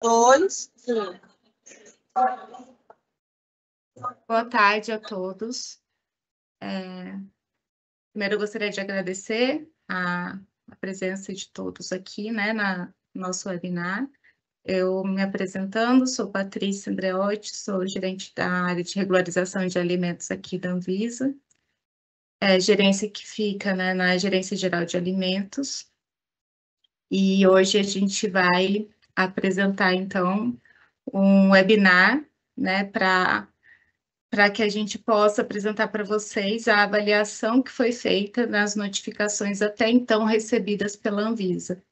Dois, um. Boa tarde a todos. Primeiro, eu gostaria de agradecer a presença de todos aqui, né, no nosso webinar. Eu me apresentando, sou Patrícia Andreotti, sou gerente da área de regularização de alimentos aqui da Anvisa, gerência que fica, né, na Gerência Geral de Alimentos. E hoje a gente vai apresentar, então, um webinar, né, para que a gente possa apresentar para vocês a avaliação que foi feita nas notificações até então recebidas pela Anvisa.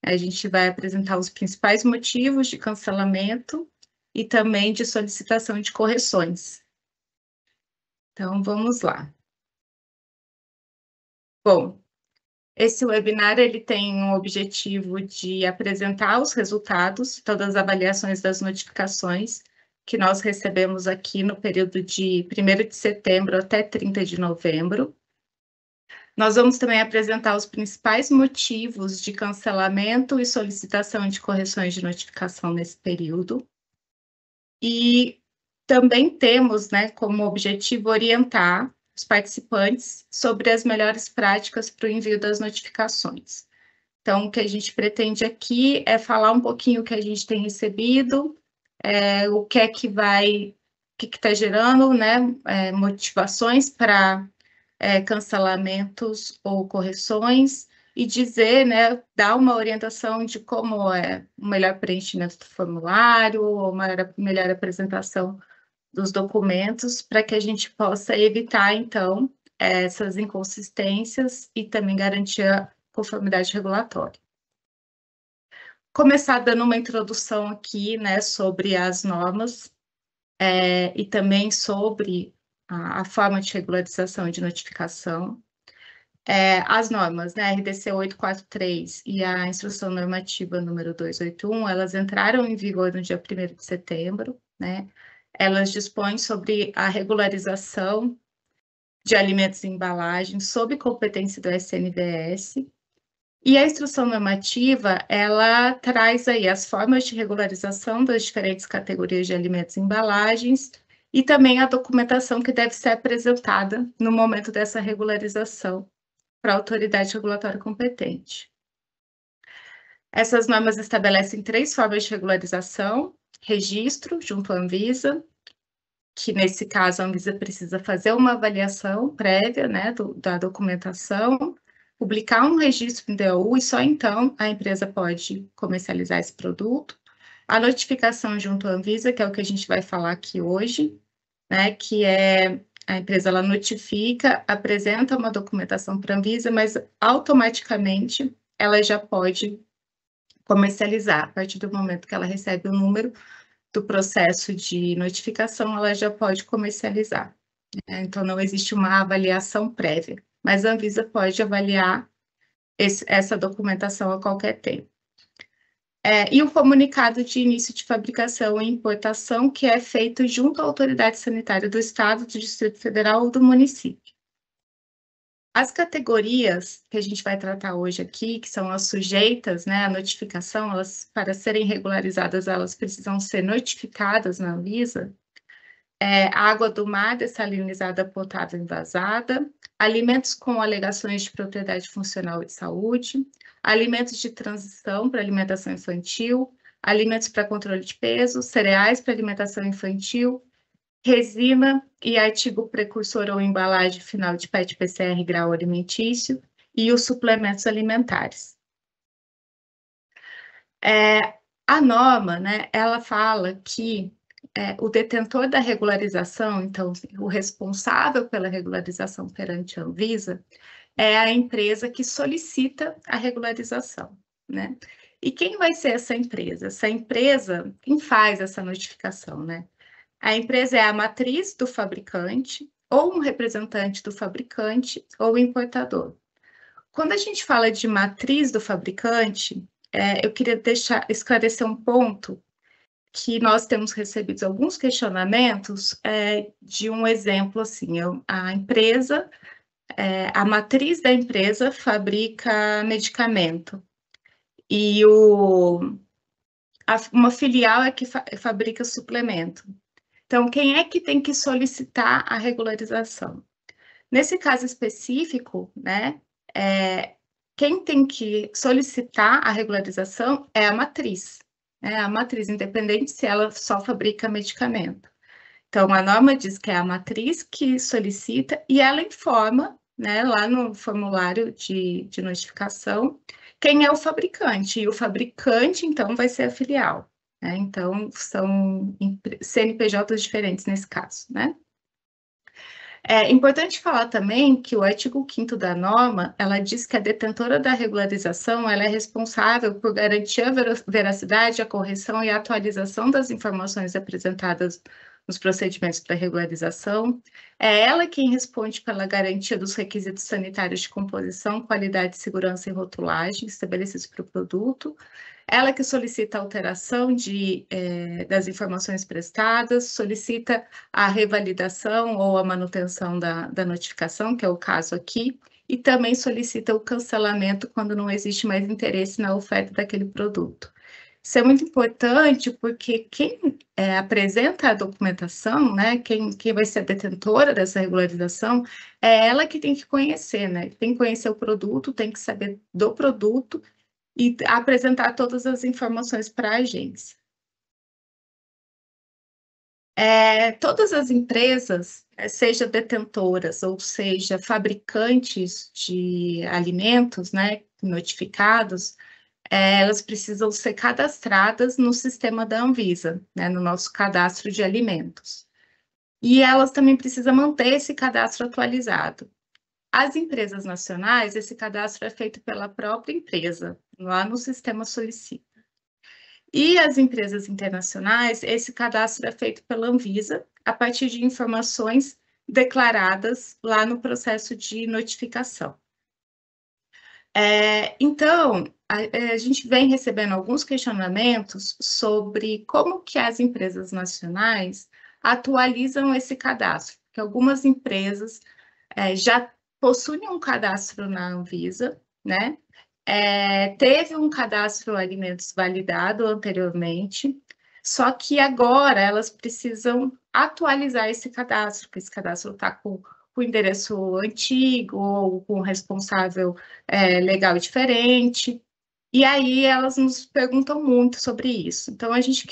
A gente vai apresentar os principais motivos de cancelamento e também de solicitação de correções. Então, vamos lá. Bom, esse webinar ele tem o objetivo de apresentar os resultados, todas as avaliações das notificações que nós recebemos aqui no período de 1º de setembro até 30 de novembro. Nós vamos também apresentar os principais motivos de cancelamento e solicitação de correções de notificação nesse período. E também temos, né, como objetivo orientar os participantes sobre as melhores práticas para o envio das notificações. Então, o que a gente pretende aqui é falar um pouquinho o que a gente tem recebido, o que é que vai, o que está gerando, né, motivações para cancelamentos ou correções, e dizer, né, dar uma orientação de como é o melhor preenchimento do formulário, ou uma melhor apresentação dos documentos, para que a gente possa evitar, então, essas inconsistências e também garantir a conformidade regulatória. Começar dando uma introdução aqui, né, sobre as normas e também sobre a forma de regularização e de notificação. As normas, né, RDC 843 e a Instrução Normativa número 281, elas entraram em vigor no dia 1º de setembro, né? Elas dispõem sobre a regularização de alimentos e embalagens sob competência do SNDS. E a Instrução Normativa, ela traz aí as formas de regularização das diferentes categorias de alimentos e embalagens e também a documentação que deve ser apresentada no momento dessa regularização para a autoridade regulatória competente. Essas normas estabelecem 3 formas de regularização: registro junto à Anvisa, que nesse caso a Anvisa precisa fazer uma avaliação prévia, né, da documentação, publicar um registro em DOU e só então a empresa pode comercializar esse produto. A notificação junto à Anvisa, que é o que a gente vai falar aqui hoje, né, que é a empresa ela notifica, apresenta uma documentação para a Anvisa, mas automaticamente ela já pode comercializar. A partir do momento que ela recebe o número do processo de notificação, ela já pode comercializar. Então, não existe uma avaliação prévia, mas a Anvisa pode avaliar essa documentação a qualquer tempo. E o comunicado de início de fabricação e importação, que é feito junto à autoridade sanitária do Estado, do Distrito Federal ou do município. As categorias que a gente vai tratar hoje aqui, que são as sujeitas, né, à notificação, elas, para serem regularizadas, elas precisam ser notificadas na Anvisa. Água do mar dessalinizada, potável envasada, alimentos com alegações de propriedade funcional e de saúde, alimentos de transição para alimentação infantil, alimentos para controle de peso, cereais para alimentação infantil, resina e artigo precursor ou embalagem final de PET PCR grau alimentício e os suplementos alimentares. A norma, né, ela fala que o detentor da regularização, então, o responsável pela regularização perante a Anvisa, é a empresa que solicita a regularização, né? E quem vai ser essa empresa? Essa empresa, quem faz essa notificação, né? A empresa é a matriz do fabricante, ou um representante do fabricante, ou importador. Quando a gente fala de matriz do fabricante, eu queria esclarecer um ponto, que nós temos recebido alguns questionamentos de um exemplo assim, a empresa, a matriz da empresa fabrica medicamento e uma filial é que fabrica suplemento. Então, quem é que tem que solicitar a regularização? Nesse caso específico, né, quem tem que solicitar a regularização é a matriz, né? A matriz, independente se ela só fabrica medicamento. Então, a norma diz que é a matriz que solicita e ela informa, né, lá no formulário de notificação, quem é o fabricante. E o fabricante, então, vai ser a filial, né? Então, são CNPJs diferentes nesse caso, né? É importante falar também que o artigo 5º da norma, ela diz que a detentora da regularização, ela é responsável por garantir a veracidade, a correção e a atualização das informações apresentadas nos procedimentos para regularização. É ela quem responde pela garantia dos requisitos sanitários de composição, qualidade, segurança e rotulagem estabelecidos para o produto. Ela que solicita a alteração das informações prestadas, solicita a revalidação ou a manutenção da notificação, que é o caso aqui, e também solicita o cancelamento quando não existe mais interesse na oferta daquele produto. Isso é muito importante porque quem apresenta a documentação, né, quem vai ser a detentora dessa regularização, é ela que tem que conhecer, né? Tem que conhecer o produto, tem que saber do produto e apresentar todas as informações para a agência. Todas as empresas, seja detentoras ou seja fabricantes de alimentos, né, notificados, elas precisam ser cadastradas no sistema da Anvisa, né, no nosso cadastro de alimentos. E elas também precisam manter esse cadastro atualizado. As empresas nacionais, esse cadastro é feito pela própria empresa, lá no sistema Solicita. E as empresas internacionais, esse cadastro é feito pela Anvisa, a partir de informações declaradas lá no processo de notificação. Então, a gente vem recebendo alguns questionamentos sobre como que as empresas nacionais atualizam esse cadastro, porque algumas empresas já possuem um cadastro na Anvisa, né? Teve um cadastro alimentos validado anteriormente, só que agora elas precisam atualizar esse cadastro, porque esse cadastro está com o endereço antigo ou com o responsável legal diferente. E aí elas nos perguntam muito sobre isso. Então a gente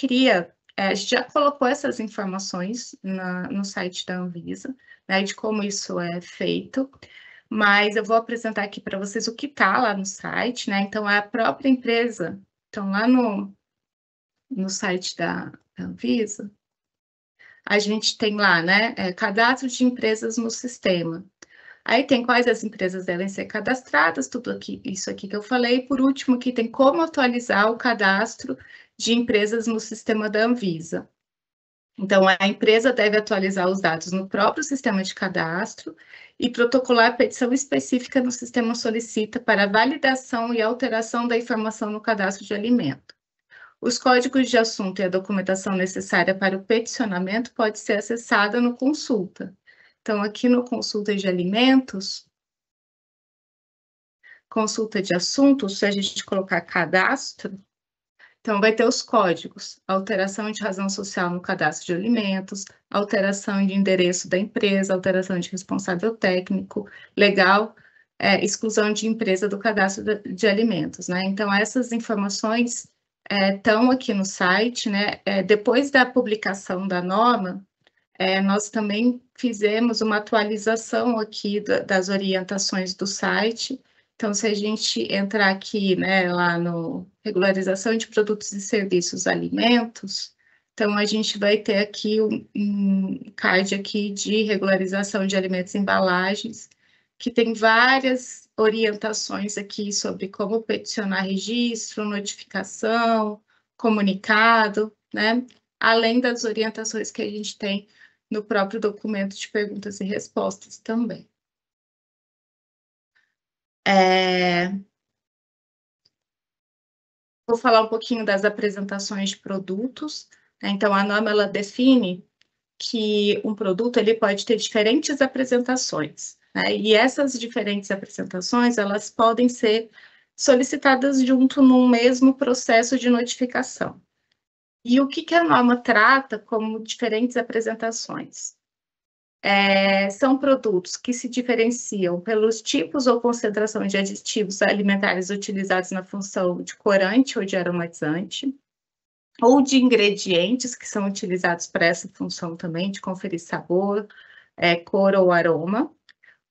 a gente já colocou essas informações no site da Anvisa, né, de como isso é feito, mas eu vou apresentar aqui para vocês o que está lá no site, né? Então a própria empresa, então lá no site da Anvisa, a gente tem lá, né, cadastro de empresas no sistema. Aí tem quais as empresas devem ser cadastradas, tudo aqui, isso aqui que eu falei. Por último, aqui tem como atualizar o cadastro de empresas no sistema da Anvisa. Então, a empresa deve atualizar os dados no próprio sistema de cadastro e protocolar a petição específica no sistema Solicita para validação e alteração da informação no cadastro de alimento. Os códigos de assunto e a documentação necessária para o peticionamento pode ser acessada no Consulta. Então, aqui no Consulta de Alimentos, Consulta de Assuntos, se a gente colocar cadastro, então vai ter os códigos, alteração de razão social no cadastro de alimentos, alteração de endereço da empresa, alteração de responsável técnico, legal, exclusão de empresa do cadastro de alimentos, né? Então, essas informações estão aqui no site, né? Depois da publicação da norma, nós também fizemos uma atualização aqui das orientações do site. Então, se a gente entrar aqui, né, lá no regularização de produtos e serviços alimentos, então a gente vai ter aqui um card aqui de regularização de alimentos e embalagens, que tem várias orientações aqui sobre como peticionar registro, notificação, comunicado, né? Além das orientações que a gente tem no próprio documento de perguntas e respostas também. Vou falar um pouquinho das apresentações de produtos. Então, a norma ela define que um produto ele pode ter diferentes apresentações, né? E essas diferentes apresentações elas podem ser solicitadas junto num mesmo processo de notificação. E o que a norma trata como diferentes apresentações? São produtos que se diferenciam pelos tipos ou concentração de aditivos alimentares utilizados na função de corante ou de aromatizante, ou de ingredientes que são utilizados para essa função também, de conferir sabor, cor ou aroma,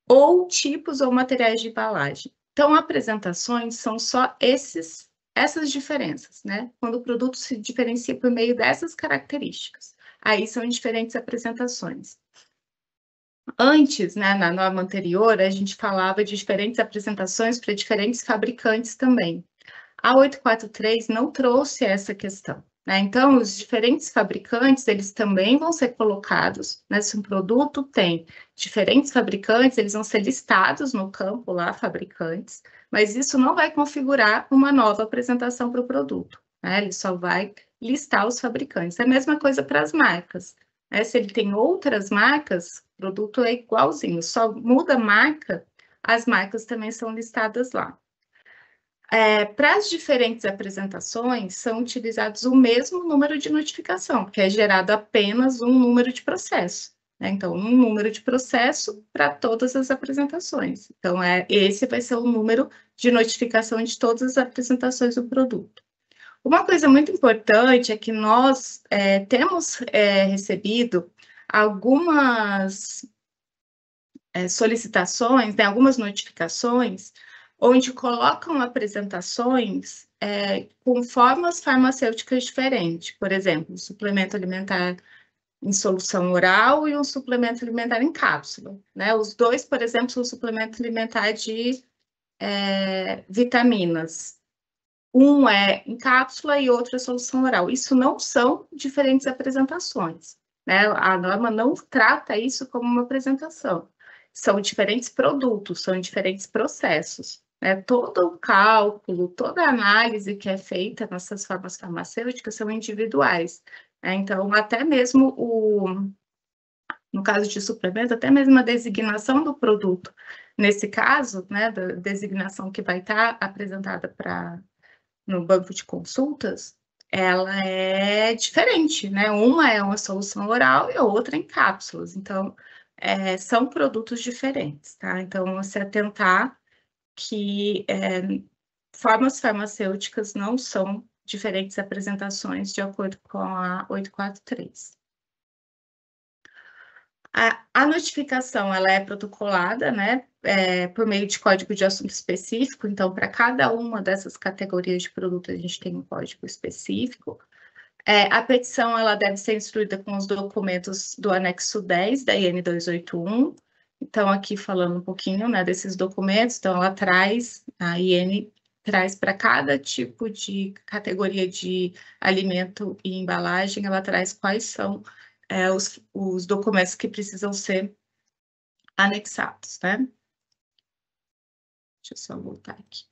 ou tipos ou materiais de embalagem. Então, apresentações são só essas diferenças, né? Quando o produto se diferencia por meio dessas características. Aí são diferentes apresentações. Antes, né, na norma anterior, a gente falava de diferentes apresentações para diferentes fabricantes também. A 843 não trouxe essa questão, né? Então, os diferentes fabricantes, eles também vão ser colocados, né? Se um produto tem diferentes fabricantes, eles vão ser listados no campo lá, fabricantes, mas isso não vai configurar uma nova apresentação para o produto, né? Ele só vai listar os fabricantes. É a mesma coisa para as marcas, né? Se ele tem outras marcas, o produto é igualzinho, só muda a marca, as marcas também são listadas lá. Para as diferentes apresentações, são utilizados o mesmo número de notificação, que é gerado apenas um número de processo, né? Então, um número de processo para todas as apresentações. Então, esse vai ser o número de notificação de todas as apresentações do produto. Uma coisa muito importante é que nós temos recebido algumas solicitações, né, algumas notificações, onde colocam apresentações com formas farmacêuticas diferentes. Por exemplo, um suplemento alimentar em solução oral e um suplemento alimentar em cápsula, né? Os dois, por exemplo, são suplemento alimentar de vitaminas. Um é em cápsula e outro é solução oral. Isso não são diferentes apresentações, né? A norma não trata isso como uma apresentação. São diferentes produtos, são diferentes processos, né? Todo o cálculo, toda a análise que é feita nessas formas farmacêuticas são individuais, né? Então, até mesmo no caso de suplemento, até mesmo a designação do produto, nesse caso, né, da designação que vai estar apresentada no banco de consultas, ela é diferente, né? Uma é uma solução oral e a outra em cápsulas. Então, são produtos diferentes, tá? Então, se atentar que formas farmacêuticas não são diferentes apresentações de acordo com a 843. A notificação, ela é protocolada, né, por meio de código de assunto específico, então, para cada uma dessas categorias de produto, a gente tem um código específico. A petição, ela deve ser instruída com os documentos do anexo 10 da IN 281, então, aqui falando um pouquinho, né, desses documentos, então, a IN traz para cada tipo de categoria de alimento e embalagem, ela traz quais são os documentos que precisam ser anexados, né? Deixa eu só voltar aqui.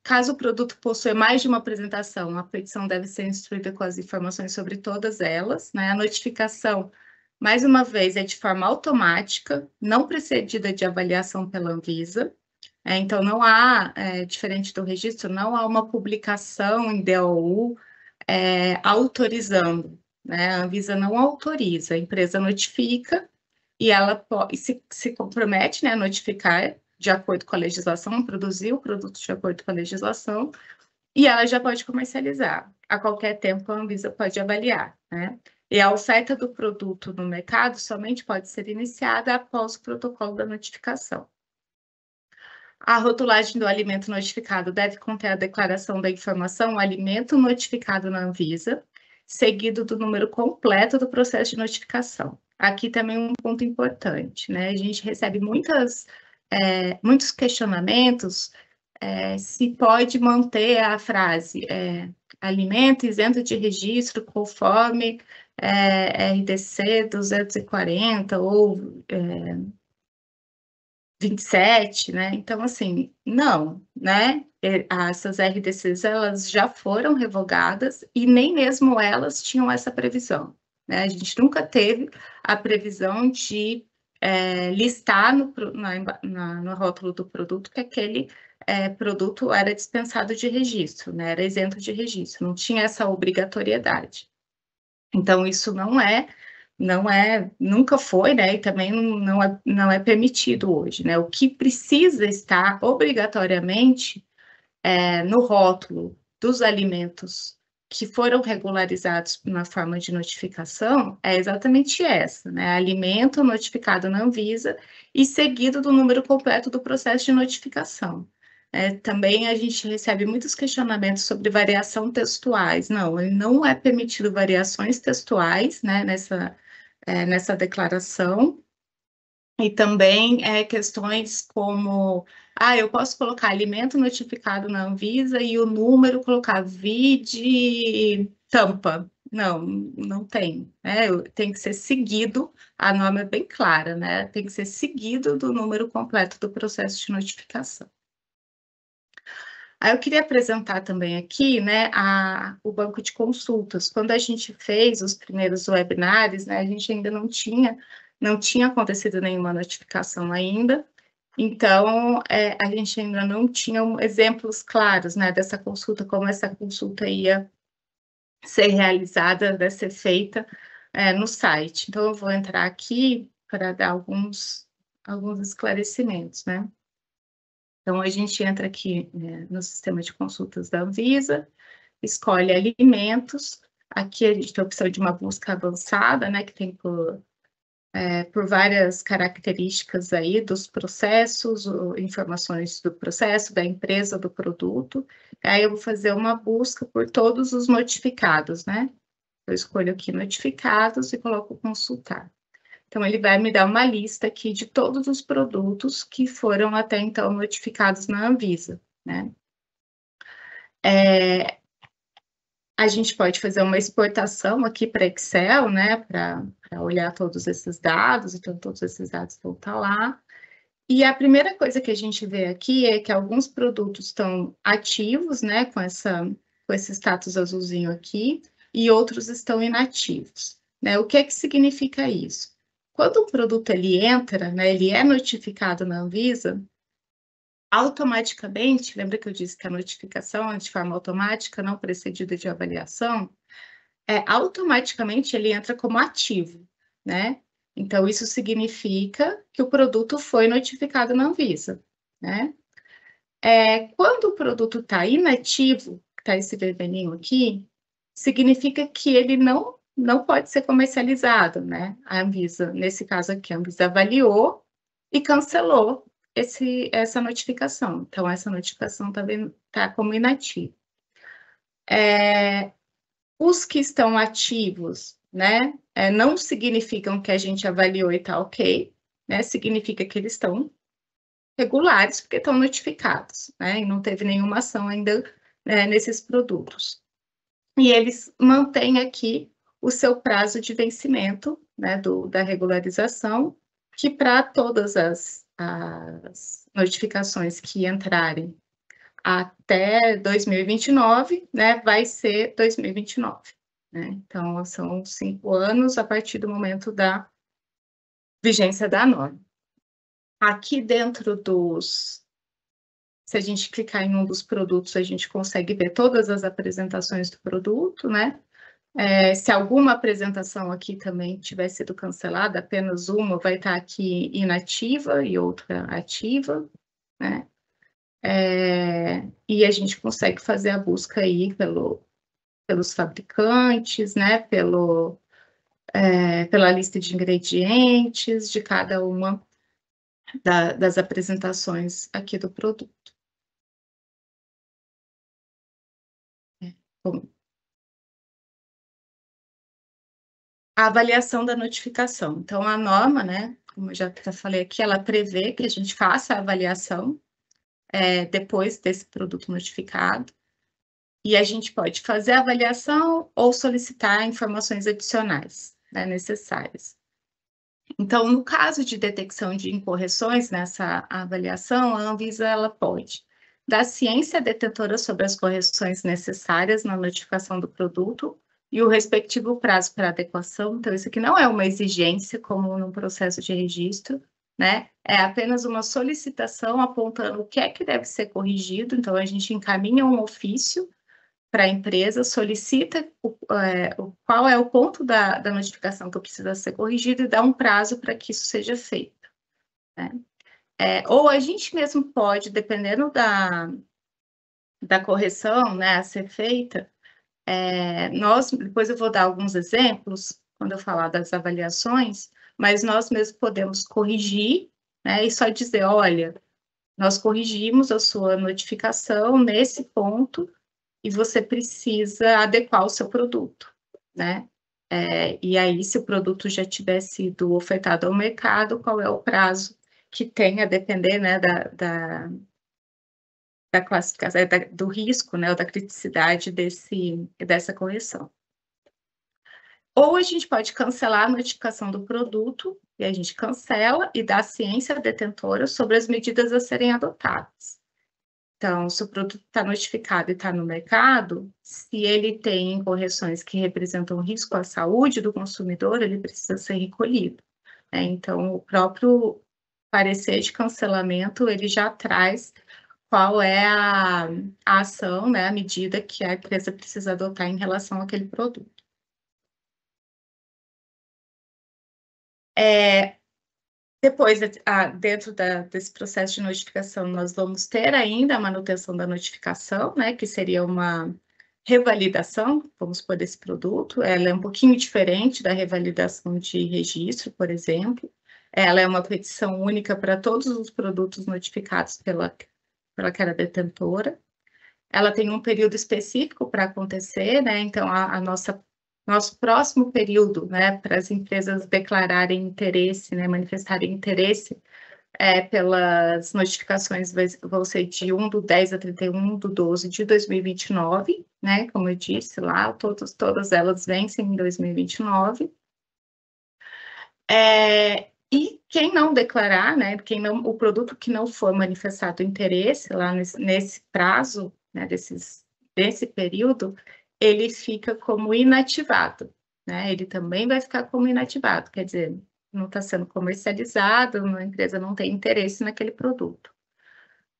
Caso o produto possua mais de uma apresentação, a petição deve ser instruída com as informações sobre todas elas, né? A notificação, mais uma vez, é de forma automática, não precedida de avaliação pela Anvisa. Então, não há, diferente do registro, não há uma publicação em DOU autorizando, né? A Anvisa não autoriza, a empresa notifica e ela se compromete, né, a notificar de acordo com a legislação, produzir o produto de acordo com a legislação, e ela já pode comercializar. A qualquer tempo, a Anvisa pode avaliar, né? E a oferta do produto no mercado somente pode ser iniciada após o protocolo da notificação. A rotulagem do alimento notificado deve conter a declaração da informação, o alimento notificado na Anvisa, seguido do número completo do processo de notificação. Aqui também um ponto importante, né? A gente recebe muitos questionamentos se pode manter a frase alimento isento de registro conforme RDC 240 ou 27, né? Então, assim, não, né? Essas RDCs, elas já foram revogadas e nem mesmo elas tinham essa previsão, né? A gente nunca teve a previsão de listar no rótulo do produto que aquele produto era dispensado de registro, né? Era isento de registro, não tinha essa obrigatoriedade. Então, isso nunca foi, né? E também não é permitido hoje, né? O que precisa estar obrigatoriamente no rótulo dos alimentos que foram regularizados na forma de notificação é exatamente essa, né? Alimento notificado na Anvisa e seguido do número completo do processo de notificação. Também a gente recebe muitos questionamentos sobre variação textuais. Não, ele não é permitido variações textuais, né, nessa declaração. E também questões como, eu posso colocar alimento notificado na Anvisa e o número colocar vide tampa. Não, não tem, né? Tem que ser seguido, a norma é bem clara, né? Tem que ser seguido do número completo do processo de notificação. Aí eu queria apresentar também aqui, né, o banco de consultas. Quando a gente fez os primeiros webinários, né, a gente ainda não tinha acontecido nenhuma notificação ainda, então a gente ainda não tinha exemplos claros, né, dessa consulta, como essa consulta ia ser realizada, vai ser feita no site. Então, eu vou entrar aqui para dar alguns esclarecimentos, né? Então, a gente entra aqui no sistema de consultas da Anvisa, escolhe alimentos, aqui a gente tem a opção de uma busca avançada, né, que tem por várias características aí dos processos, informações do processo, da empresa, do produto. Aí eu vou fazer uma busca por todos os notificados, né? Eu escolho aqui notificados e coloco consultar. Então, ele vai me dar uma lista aqui de todos os produtos que foram até então notificados na Anvisa, né? A gente pode fazer uma exportação aqui para Excel, né? Para olhar todos esses dados, então todos esses dados vão estar lá. E a primeira coisa que a gente vê aqui é que alguns produtos estão ativos, né? Com esse status azulzinho aqui, e outros estão inativos, né? O que é que significa isso? Quando o produto ele entra, né, ele é notificado na Anvisa, automaticamente, lembra que eu disse que a notificação é de forma automática, não precedida de avaliação? Automaticamente ele entra como ativo, né? Então, isso significa que o produto foi notificado na Anvisa, né? Quando o produto está inativo, está esse vermelhinho aqui, significa que ele não pode ser comercializado, né? A Anvisa, nesse caso aqui, a Anvisa avaliou e cancelou essa notificação. Então, essa notificação tá como inativa. Os que estão ativos, né? Não significam que a gente avaliou e está ok, né? Significa que eles estão regulares, porque estão notificados, né? E não teve nenhuma ação ainda nesses produtos. E eles mantêm aqui o seu prazo de vencimento, né, da regularização, que para todas as notificações que entrarem até 2029, né, vai ser 2029. Né? Então, são 5 anos a partir do momento da vigência da norma. Aqui dentro se a gente clicar em um dos produtos, a gente consegue ver todas as apresentações do produto, né? Se alguma apresentação aqui também tiver sido cancelada, apenas uma vai estar aqui inativa e outra ativa, né? E a gente consegue fazer a busca aí pelos fabricantes, né? Pela lista de ingredientes de cada uma das apresentações aqui do produto. Bom, a avaliação da notificação. Então, a norma, né, como eu já falei aqui, ela prevê que a gente faça a avaliação depois desse produto notificado. E a gente pode fazer a avaliação ou solicitar informações adicionais, né, necessárias. Então, no caso de detecção de incorreções nessa avaliação, a Anvisa ela pode dar ciência à detentora sobre as correções necessárias na notificação do produto e o respectivo prazo para adequação. Então, isso aqui não é uma exigência, como no processo de registro, né? É apenas uma solicitação apontando o que é que deve ser corrigido, então a gente encaminha um ofício para a empresa, solicita qual é o ponto da notificação que precisa ser corrigido e dá um prazo para que isso seja feito, né? Ou a gente mesmo pode, dependendo da correção, né, a ser feita, depois eu vou dar alguns exemplos, quando eu falar das avaliações, mas nós mesmos podemos corrigir, né, e só dizer, olha, nós corrigimos a sua notificação nesse ponto e você precisa adequar o seu produto, né? E aí, se o produto já tiver sido ofertado ao mercado, qual é o prazo que tem a depender, né, da classificação, do risco, né, ou da criticidade dessa correção. Ou a gente pode cancelar a notificação do produto, e a gente cancela e dá ciência à detentora sobre as medidas a serem adotadas. Então, se o produto está notificado e está no mercado, se ele tem correções que representam risco à saúde do consumidor, ele precisa ser recolhido, né? Então, o próprio parecer de cancelamento, ele já traz qual é a ação, né, a medida que a empresa precisa adotar em relação àquele produto. Depois, dentro desse processo de notificação, nós vamos ter ainda a manutenção da notificação, né, que seria uma revalidação, vamos por desse produto. Ela é um pouquinho diferente da revalidação de registro, por exemplo. Ela é uma petição única para todos os produtos notificados pelaquela detentora. Ela tem um período específico para acontecer, né? Então, nosso próximo período, né, para as empresas declararem interesse, né, manifestarem interesse pelas notificações, vão ser de 1/10 a 31/12 de 2029, né? Como eu disse lá, todas elas vencem em 2029. E quem não declarar, né, o produto que não for manifestado interesse lá nesse prazo, né, desse período, ele fica como inativado, né? Ele também vai ficar como inativado, quer dizer, não está sendo comercializado, a empresa não tem interesse naquele produto.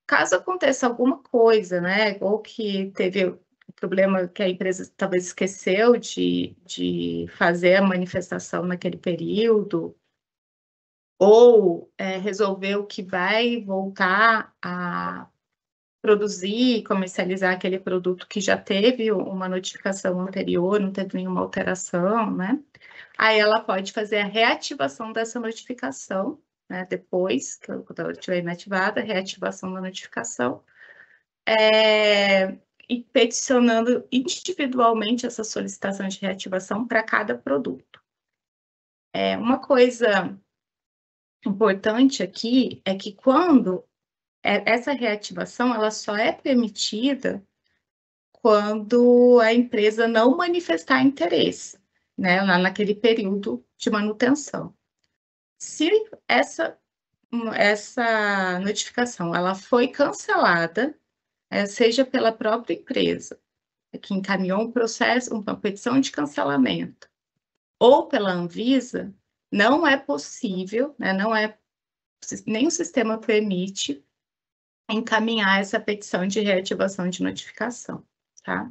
Caso aconteça alguma coisa, né, ou que teve um problema que a empresa talvez esqueceu de fazer a manifestação naquele período, ou resolveu que vai voltar a produzir e comercializar aquele produto que já teve uma notificação anterior, não teve nenhuma alteração, né? Aí ela pode fazer a reativação dessa notificação, né? Depois, quando ela estiver inativada, reativação da notificação, e peticionando individualmente essa solicitação de reativação para cada produto. Uma coisa importante aqui é que quando essa reativação ela só é permitida quando a empresa não manifestar interesse, né, lá naquele período de manutenção. Se essa notificação ela foi cancelada, seja pela própria empresa, que encaminhou um processo, uma petição de cancelamento, ou pela Anvisa, não é possível, né, nem o sistema permite encaminhar essa petição de reativação de notificação, tá?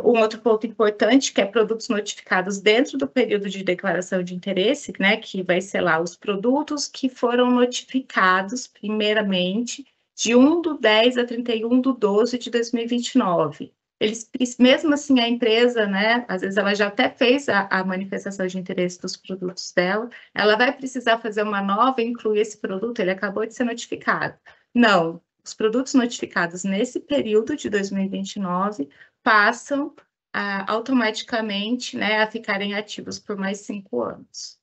Um outro ponto importante, que é produtos notificados dentro do período de declaração de interesse, né, que vai ser lá os produtos que foram notificados primeiramente de 1/10 a 31/12 de 2029. Mesmo assim, a empresa, né, às vezes ela já até fez a manifestação de interesse dos produtos dela, ela vai precisar fazer uma nova e incluir esse produto, ele acabou de ser notificado. Não, os produtos notificados nesse período de 2029 passam automaticamente, né, a ficarem ativos por mais 5 anos.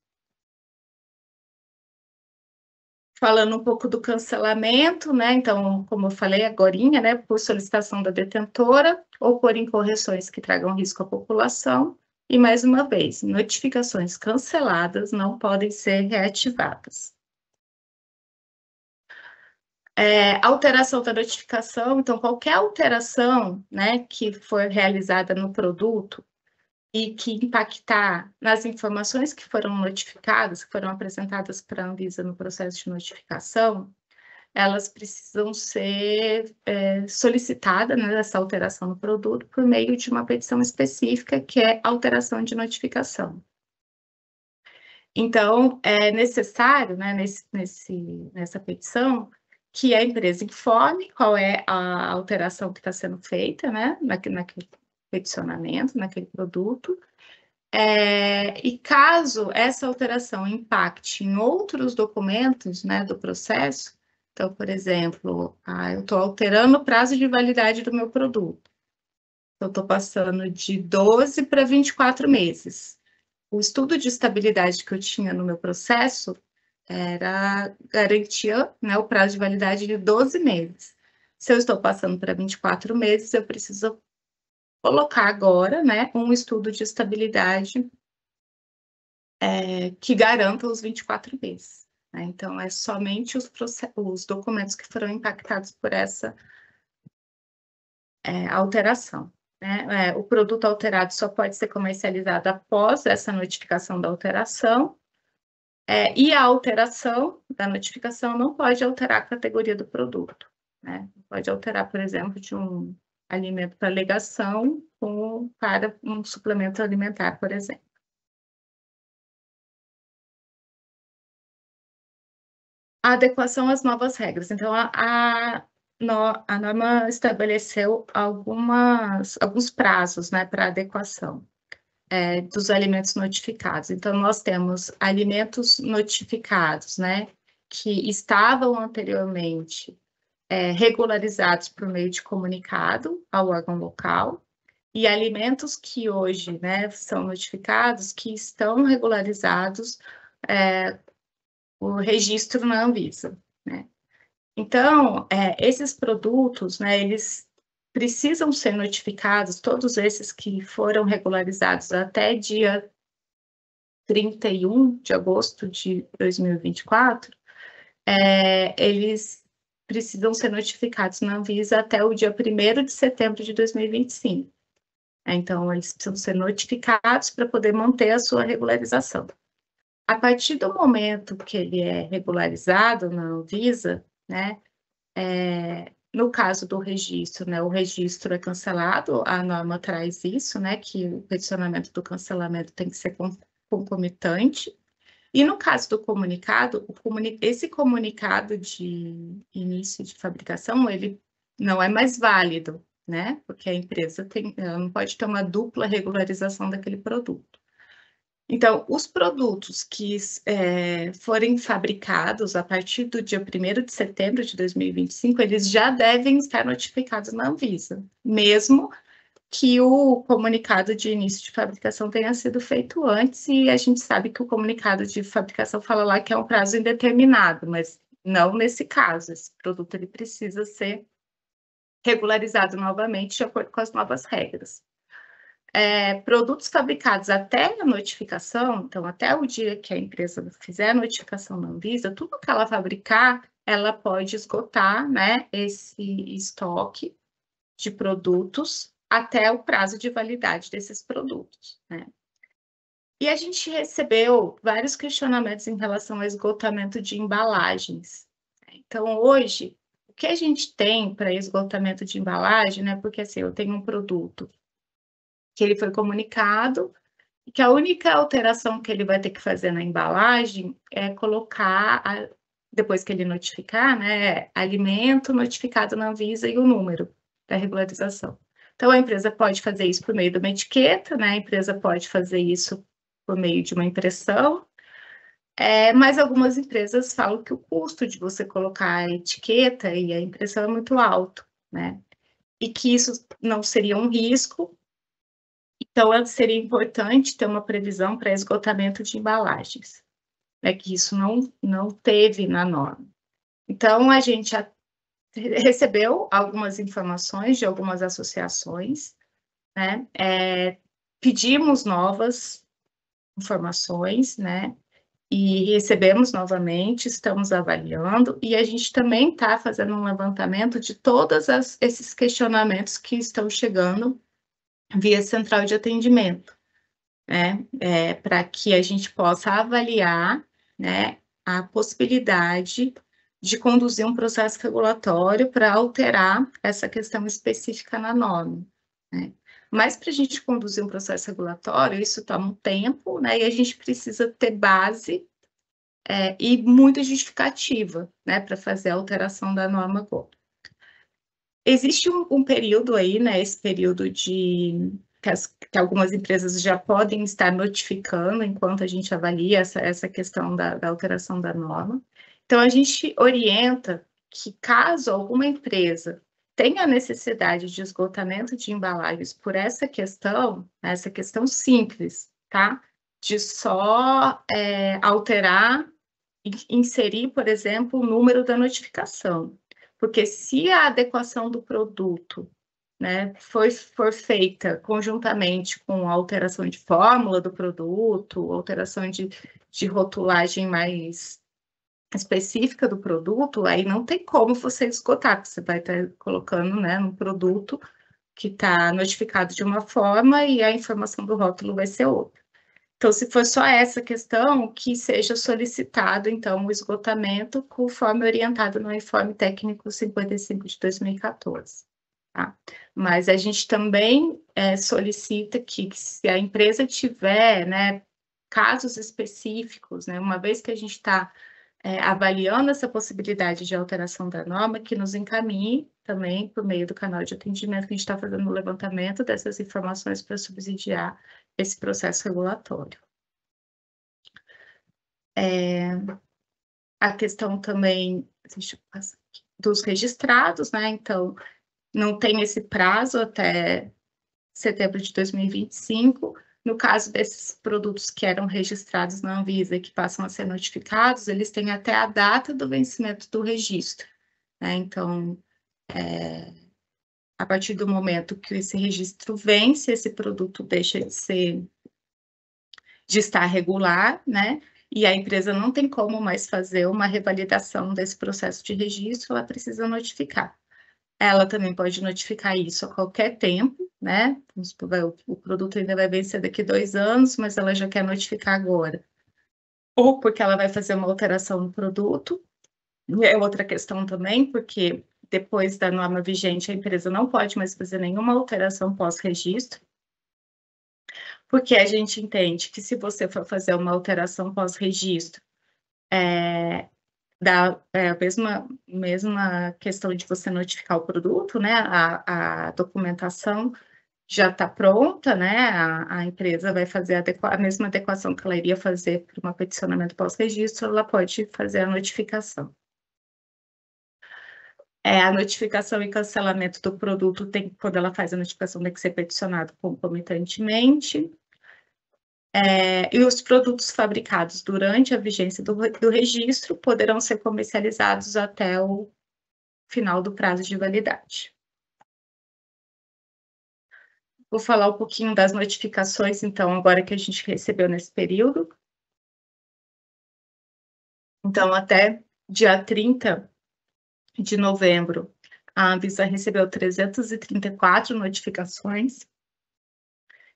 Falando um pouco do cancelamento, né, então, como eu falei agorinha, né, por solicitação da detentora ou por incorreções que tragam risco à população, e mais uma vez, notificações canceladas não podem ser reativadas. Alteração da notificação, então qualquer alteração, né, que for realizada no produto e que impactar nas informações que foram notificadas, que foram apresentadas para a Anvisa no processo de notificação, elas precisam ser solicitada, né, essa alteração no produto por meio de uma petição específica, que é alteração de notificação. Então, é necessário, né, nessa petição, que a empresa informe qual é a alteração que está sendo feita, né, naquele peticionamento, naquele produto, e caso essa alteração impacte em outros documentos, né, do processo, então, por exemplo, eu estou alterando o prazo de validade do meu produto. Eu estou passando de 12 para 24 meses. O estudo de estabilidade que eu tinha no meu processo garantia, né, o prazo de validade de 12 meses. Se eu estou passando para 24 meses, eu preciso colocar agora, né, um estudo de estabilidade que garanta os 24 meses. Né? Então, é somente os documentos que foram impactados por essa alteração. Né? O produto alterado só pode ser comercializado após essa notificação da alteração, e a alteração da notificação não pode alterar a categoria do produto. Né? Pode alterar, por exemplo, de um alimento para legação para um suplemento alimentar, por exemplo. A adequação às novas regras. Então, a norma estabeleceu alguns prazos, né, para adequação dos alimentos notificados. Então, nós temos alimentos notificados, né, que estavam anteriormente regularizados por meio de comunicado ao órgão local, e alimentos que hoje, né, são notificados, que estão regularizados o registro na Anvisa, né? Então, esses produtos, né, eles precisam ser notificados, todos esses que foram regularizados até dia 31 de agosto de 2024, eles precisam ser notificados na Anvisa até o dia 1º de setembro de 2025. Então, eles precisam ser notificados para poder manter a sua regularização. A partir do momento que ele é regularizado na Anvisa, né, no caso do registro, né, o registro é cancelado, a norma traz isso, né, que o peticionamento do cancelamento tem que ser concomitante. E no caso do comunicado, esse comunicado de início de fabricação, ele não é mais válido, né, porque a empresa ela não pode ter uma dupla regularização daquele produto. Então, os produtos que forem fabricados a partir do dia 1º de setembro de 2025, eles já devem estar notificados na Anvisa, mesmo que o comunicado de início de fabricação tenha sido feito antes, e a gente sabe que o comunicado de fabricação fala lá que é um prazo indeterminado, mas não nesse caso. Esse produto ele precisa ser regularizado novamente de acordo com as novas regras. Produtos fabricados até a notificação, então até o dia que a empresa fizer a notificação na Anvisa, tudo que ela fabricar, ela pode esgotar, né, esse estoque de produtos até o prazo de validade desses produtos, né? E a gente recebeu vários questionamentos em relação ao esgotamento de embalagens. Então, hoje, o que a gente tem para esgotamento de embalagem, né? Porque assim, eu tenho um produto que ele foi comunicado, e que a única alteração que ele vai ter que fazer na embalagem é colocar, depois que ele notificar, né, alimento notificado na Anvisa e o número da regularização. Então, a empresa pode fazer isso por meio de uma etiqueta, né, a empresa pode fazer isso por meio de uma impressão, mas algumas empresas falam que o custo de você colocar a etiqueta e a impressão é muito alto, né, e que isso não seria um risco. Então, seria importante ter uma previsão para esgotamento de embalagens, né, que isso não teve na norma. Então, a gente recebeu algumas informações de algumas associações, né, pedimos novas informações, né, e recebemos novamente, estamos avaliando, e a gente também está fazendo um levantamento de todos esses questionamentos que estão chegando via central de atendimento, né, para que a gente possa avaliar, né, a possibilidade de conduzir um processo regulatório para alterar essa questão específica na norma, né. Mas para a gente conduzir um processo regulatório, isso toma um tempo, né, e a gente precisa ter base, e muita justificativa, né, para fazer a alteração da norma agora. Existe um período aí, né, esse período de que algumas empresas já podem estar notificando enquanto a gente avalia essa questão da alteração da norma. Então, a gente orienta que, caso alguma empresa tenha necessidade de esgotamento de embalagens por essa questão simples, tá? De só alterar e inserir, por exemplo, o número da notificação. Porque se a adequação do produto, né, for feita conjuntamente com a alteração de fórmula do produto, alteração de rotulagem mais específica do produto, aí não tem como você esgotar, porque você vai estar colocando, né, no produto que está notificado de uma forma e a informação do rótulo vai ser outra. Então, se for só essa questão, que seja solicitado, então, o esgotamento conforme orientado no Informe Técnico 55 de 2014, tá? Mas a gente também solicita que se a empresa tiver, né, casos específicos, né, uma vez que a gente está avaliando essa possibilidade de alteração da norma, que nos encaminhe também por meio do canal de atendimento que a gente está fazendo o levantamento dessas informações para subsidiar esse processo regulatório. A questão também, deixa eu passar aqui, dos registrados, né? Então, não tem esse prazo até setembro de 2025. No caso desses produtos que eram registrados na Anvisa e que passam a ser notificados, eles têm até a data do vencimento do registro, né? Então, a partir do momento que esse registro vence, esse produto deixa de estar regular, né? E a empresa não tem como mais fazer uma revalidação desse processo de registro, ela precisa notificar. Ela também pode notificar isso a qualquer tempo, né? O produto ainda vai vencer daqui 2 anos, mas ela já quer notificar agora. Ou porque ela vai fazer uma alteração no produto. E é outra questão também, porque depois da norma vigente, a empresa não pode mais fazer nenhuma alteração pós-registro, porque a gente entende que se você for fazer uma alteração pós-registro, dá a mesma questão de você notificar o produto, né, a documentação já está pronta, né, a empresa vai fazer a mesma adequação que ela iria fazer para um peticionamento pós-registro, ela pode fazer a notificação. A notificação e cancelamento do produto quando ela faz a notificação, tem que ser peticionado concomitantemente. E os produtos fabricados durante a vigência do registro poderão ser comercializados até o final do prazo de validade. Vou falar um pouquinho das notificações, então, agora que a gente recebeu nesse período. Então, até dia 30 de novembro, a Anvisa recebeu 334 notificações,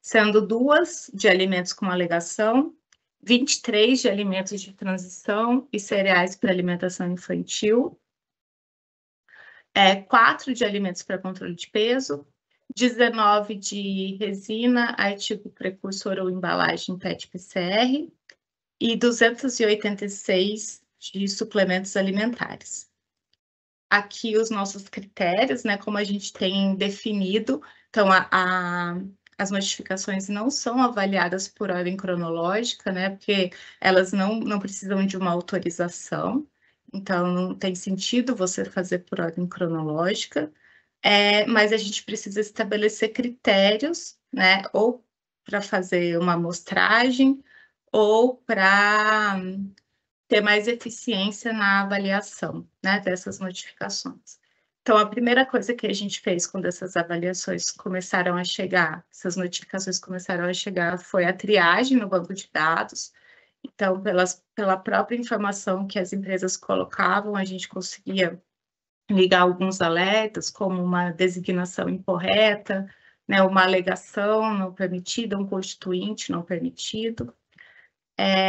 sendo 2 de alimentos com alegação, 23 de alimentos de transição e cereais para alimentação infantil, 4 de alimentos para controle de peso, 19 de resina, artigo precursor ou embalagem PET-PCR e 286 de suplementos alimentares. Aqui os nossos critérios, né, como a gente tem definido, então as notificações não são avaliadas por ordem cronológica, né, porque elas não precisam de uma autorização, então não tem sentido você fazer por ordem cronológica, mas a gente precisa estabelecer critérios, né, ou para fazer uma amostragem, ou para ter mais eficiência na avaliação, né, dessas notificações. Então, a primeira coisa que a gente fez quando essas avaliações começaram a chegar, essas notificações começaram a chegar, foi a triagem no banco de dados. Então, pela própria informação que as empresas colocavam, a gente conseguia ligar alguns alertas, como uma designação incorreta, né, uma alegação não permitida, um constituinte não permitido.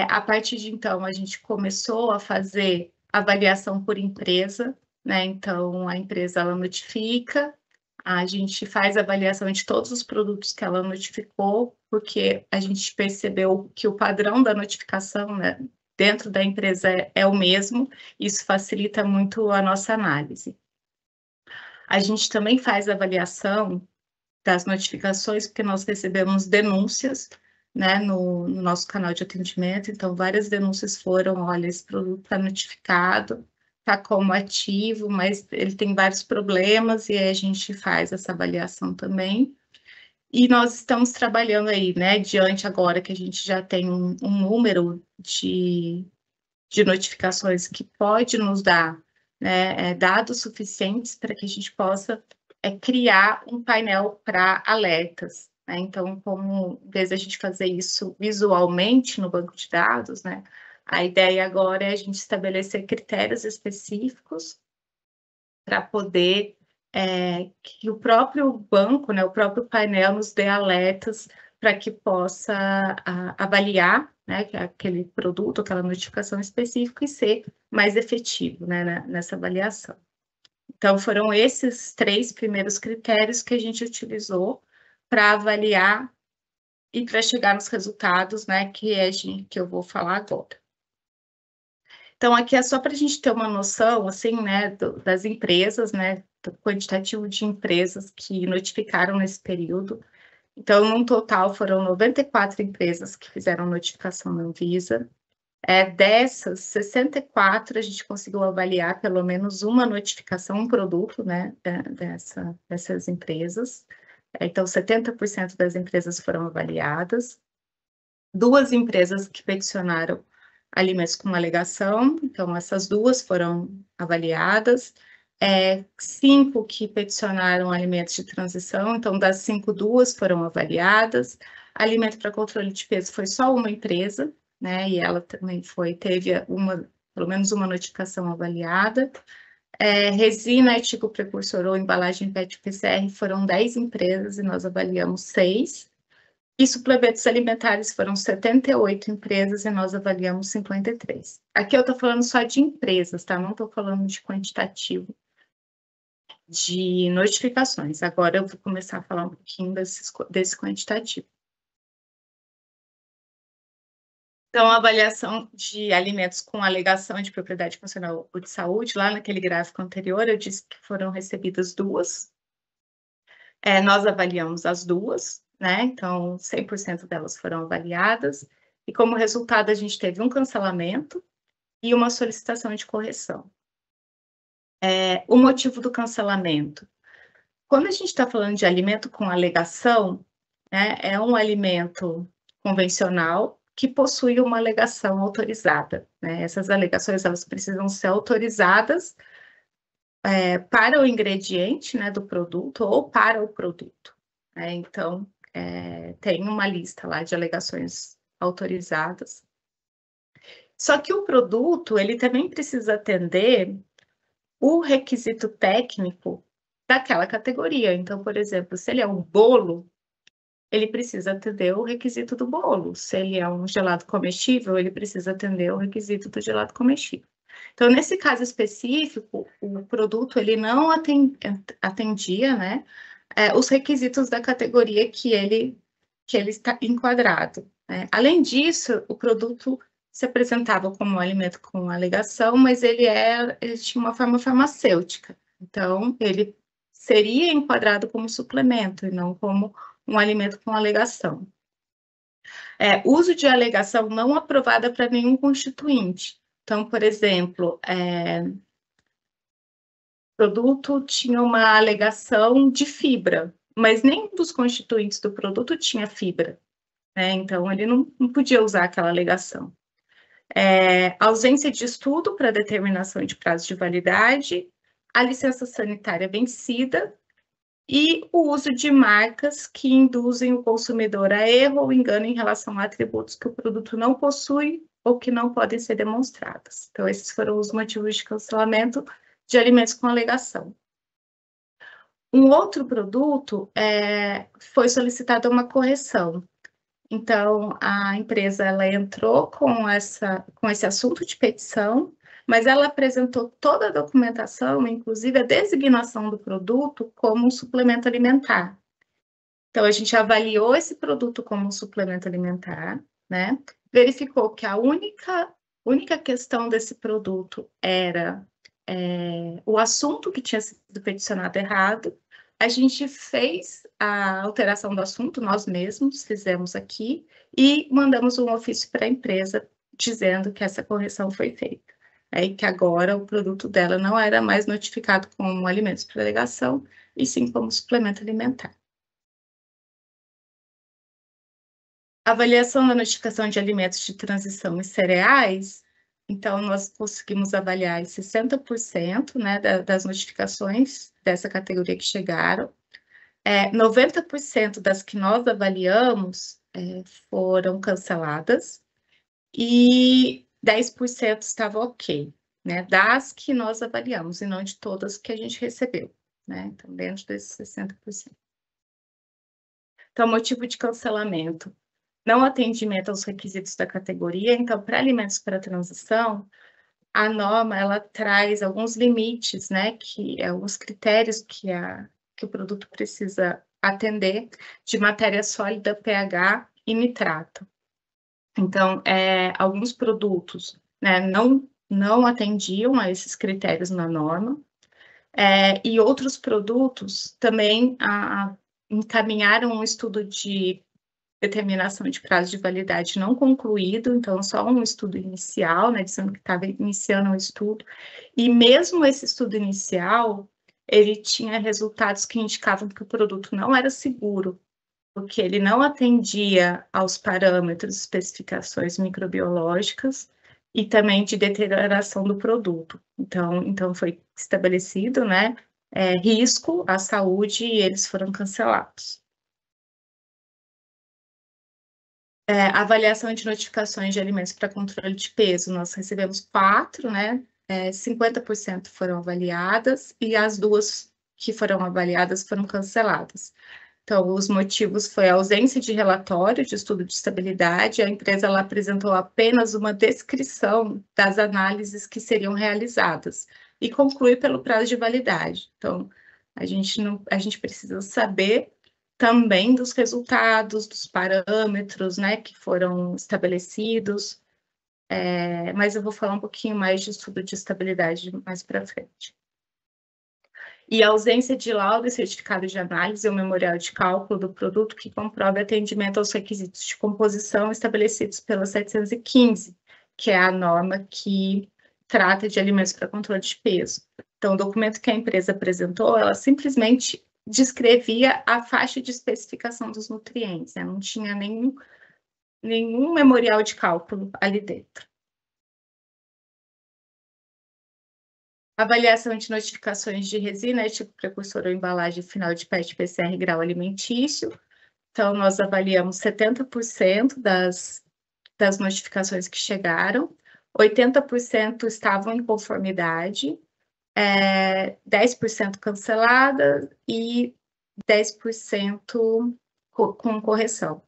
A partir de então, a gente começou a fazer avaliação por empresa, né? Então, a empresa ela notifica, a gente faz a avaliação de todos os produtos que ela notificou, porque a gente percebeu que o padrão da notificação, né, dentro da empresa é o mesmo, isso facilita muito a nossa análise. A gente também faz avaliação das notificações, porque nós recebemos denúncias, né, no nosso canal de atendimento, então várias denúncias foram, olha, esse produto está notificado, está como ativo, mas ele tem vários problemas, e aí a gente faz essa avaliação também. E nós estamos trabalhando aí, né, diante agora que a gente já tem um número de notificações que pode nos dar, né, dados suficientes para que a gente possa criar um painel para alertas, né? Então, como em vez de a gente fazer isso visualmente no banco de dados, né, a ideia agora é a gente estabelecer critérios específicos para poder que o próprio banco, né, o próprio painel nos dê alertas para que possa avaliar, né, aquele produto, aquela notificação específica e ser mais efetivo, né, nessa avaliação. Então, foram esses 3 primeiros critérios que a gente utilizou para avaliar e para chegar nos resultados, né, que eu vou falar agora. Então, aqui é só para a gente ter uma noção, assim, né, das empresas, né, do quantitativo de empresas que notificaram nesse período. Então, no total, foram 94 empresas que fizeram notificação na Anvisa. Dessas, 64 a gente conseguiu avaliar pelo menos uma notificação, um produto, né, dessas empresas. Então, 70% das empresas foram avaliadas. 2 empresas que peticionaram alimentos com alegação, então essas 2 foram avaliadas. 5 que peticionaram alimentos de transição, então das 5, 2 foram avaliadas. Alimento para controle de peso foi só uma empresa, né, e ela também teve pelo menos uma notificação avaliada. Resina, artigo precursor ou embalagem PET-PCR foram 10 empresas e nós avaliamos 6. E suplementos alimentares foram 78 empresas e nós avaliamos 53. Aqui eu estou falando só de empresas, tá? Não estou falando de quantitativo de notificações. Agora eu vou começar a falar um pouquinho desse quantitativo. Então, a avaliação de alimentos com alegação de propriedade funcional ou de saúde, lá naquele gráfico anterior, eu disse que foram recebidas 2. Nós avaliamos as 2, né? Então, 100% delas foram avaliadas. E, como resultado, a gente teve um cancelamento e uma solicitação de correção. O motivo do cancelamento. Quando a gente está falando de alimento com alegação, né, é um alimento convencional que possui uma alegação autorizada, né? Essas alegações elas precisam ser autorizadas para o ingrediente, né, do produto ou para o produto, né? Então, tem uma lista lá de alegações autorizadas. Só que o produto, ele também precisa atender o requisito técnico daquela categoria. Então, por exemplo, se ele é um bolo, ele precisa atender o requisito do bolo. Se ele é um gelado comestível, ele precisa atender o requisito do gelado comestível. Então, nesse caso específico, o produto ele não atendia, né, os requisitos da categoria que ele está enquadrado, né? Além disso, o produto se apresentava como um alimento com alegação, mas ele tinha uma forma farmacêutica. Então, ele seria enquadrado como suplemento e não como um alimento com alegação. Uso de alegação não aprovada para nenhum constituinte. Então, por exemplo, o produto tinha uma alegação de fibra, mas nenhum dos constituintes do produto tinha fibra, né? Então, ele não podia usar aquela alegação. Ausência de estudo para determinação de prazo de validade, a licença sanitária vencida e o uso de marcas que induzem o consumidor a erro ou engano em relação a atributos que o produto não possui ou que não podem ser demonstrados. Então, esses foram os motivos de cancelamento de alimentos com alegação. Um outro produto foi solicitada uma correção. Então, a empresa ela entrou com esse assunto de petição, mas ela apresentou toda a documentação, inclusive a designação do produto como um suplemento alimentar. Então, a gente avaliou esse produto como um suplemento alimentar, né? Verificou que a única questão desse produto era o assunto que tinha sido peticionado errado. A gente fez a alteração do assunto, nós mesmos fizemos aqui, e mandamos um ofício para a empresa dizendo que essa correção foi feita. E que agora o produto dela não era mais notificado como alimentos para alegação, e sim como suplemento alimentar. Avaliação da notificação de alimentos de transição e cereais. Então, nós conseguimos avaliar 60%, né, das notificações dessa categoria que chegaram. 90% das que nós avaliamos foram canceladas e 10% estava ok, né, das que nós avaliamos, e não de todas que a gente recebeu, né? Então, dentro desses 60%. Então, motivo de cancelamento: não atendimento aos requisitos da categoria. Então, para alimentos para transição, a norma ela traz alguns limites, né, alguns critérios que o produto precisa atender, de matéria sólida, pH e nitrato. Então, alguns produtos, né, não atendiam a esses critérios na norma, e outros produtos também encaminharam um estudo de determinação de prazo de validade não concluído, então só um estudo inicial, né, dizendo que estava iniciando o estudo, e mesmo esse estudo inicial, ele tinha resultados que indicavam que o produto não era seguro, porque ele não atendia aos parâmetros, especificações microbiológicas e também de deterioração do produto. Então foi estabelecido, né, risco à saúde, e eles foram cancelados. Avaliação de notificações de alimentos para controle de peso, nós recebemos 4, né? 50% foram avaliadas, e as 2 que foram avaliadas foram canceladas. Então, os motivos foi a ausência de relatório de estudo de estabilidade. A empresa ela apresentou apenas uma descrição das análises que seriam realizadas e conclui pelo prazo de validade. Então, a gente precisa saber também dos resultados, dos parâmetros, né, que foram estabelecidos, mas eu vou falar um pouquinho mais de estudo de estabilidade mais para frente. E a ausência de laudo e certificado de análise ou memorial de cálculo do produto que comprove atendimento aos requisitos de composição estabelecidos pela 715, que é a norma que trata de alimentos para controle de peso. Então, o documento que a empresa apresentou, ela simplesmente descrevia a faixa de especificação dos nutrientes, né? Não tinha nenhum memorial de cálculo ali dentro. Avaliação de notificações de resina, tipo precursor ou embalagem final de PET, PCR, grau alimentício. Então, nós avaliamos 70% das notificações que chegaram, 80% estavam em conformidade, 10% cancelada e 10% com correção.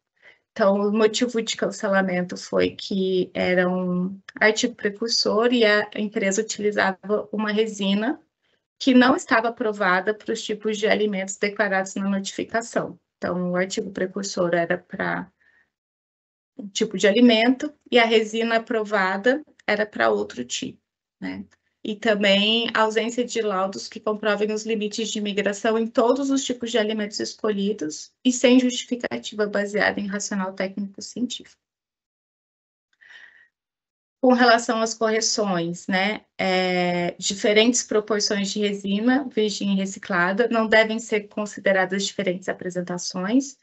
Então, o motivo de cancelamento foi que era um artigo precursor e a empresa utilizava uma resina que não estava aprovada para os tipos de alimentos declarados na notificação. Então, o artigo precursor era para um tipo de alimento e a resina aprovada era para outro tipo, né? E também a ausência de laudos que comprovem os limites de migração em todos os tipos de alimentos escolhidos e sem justificativa baseada em racional técnico-científico. Com relação às correções, né, diferentes proporções de resina virgem e reciclada não devem ser consideradas diferentes apresentações.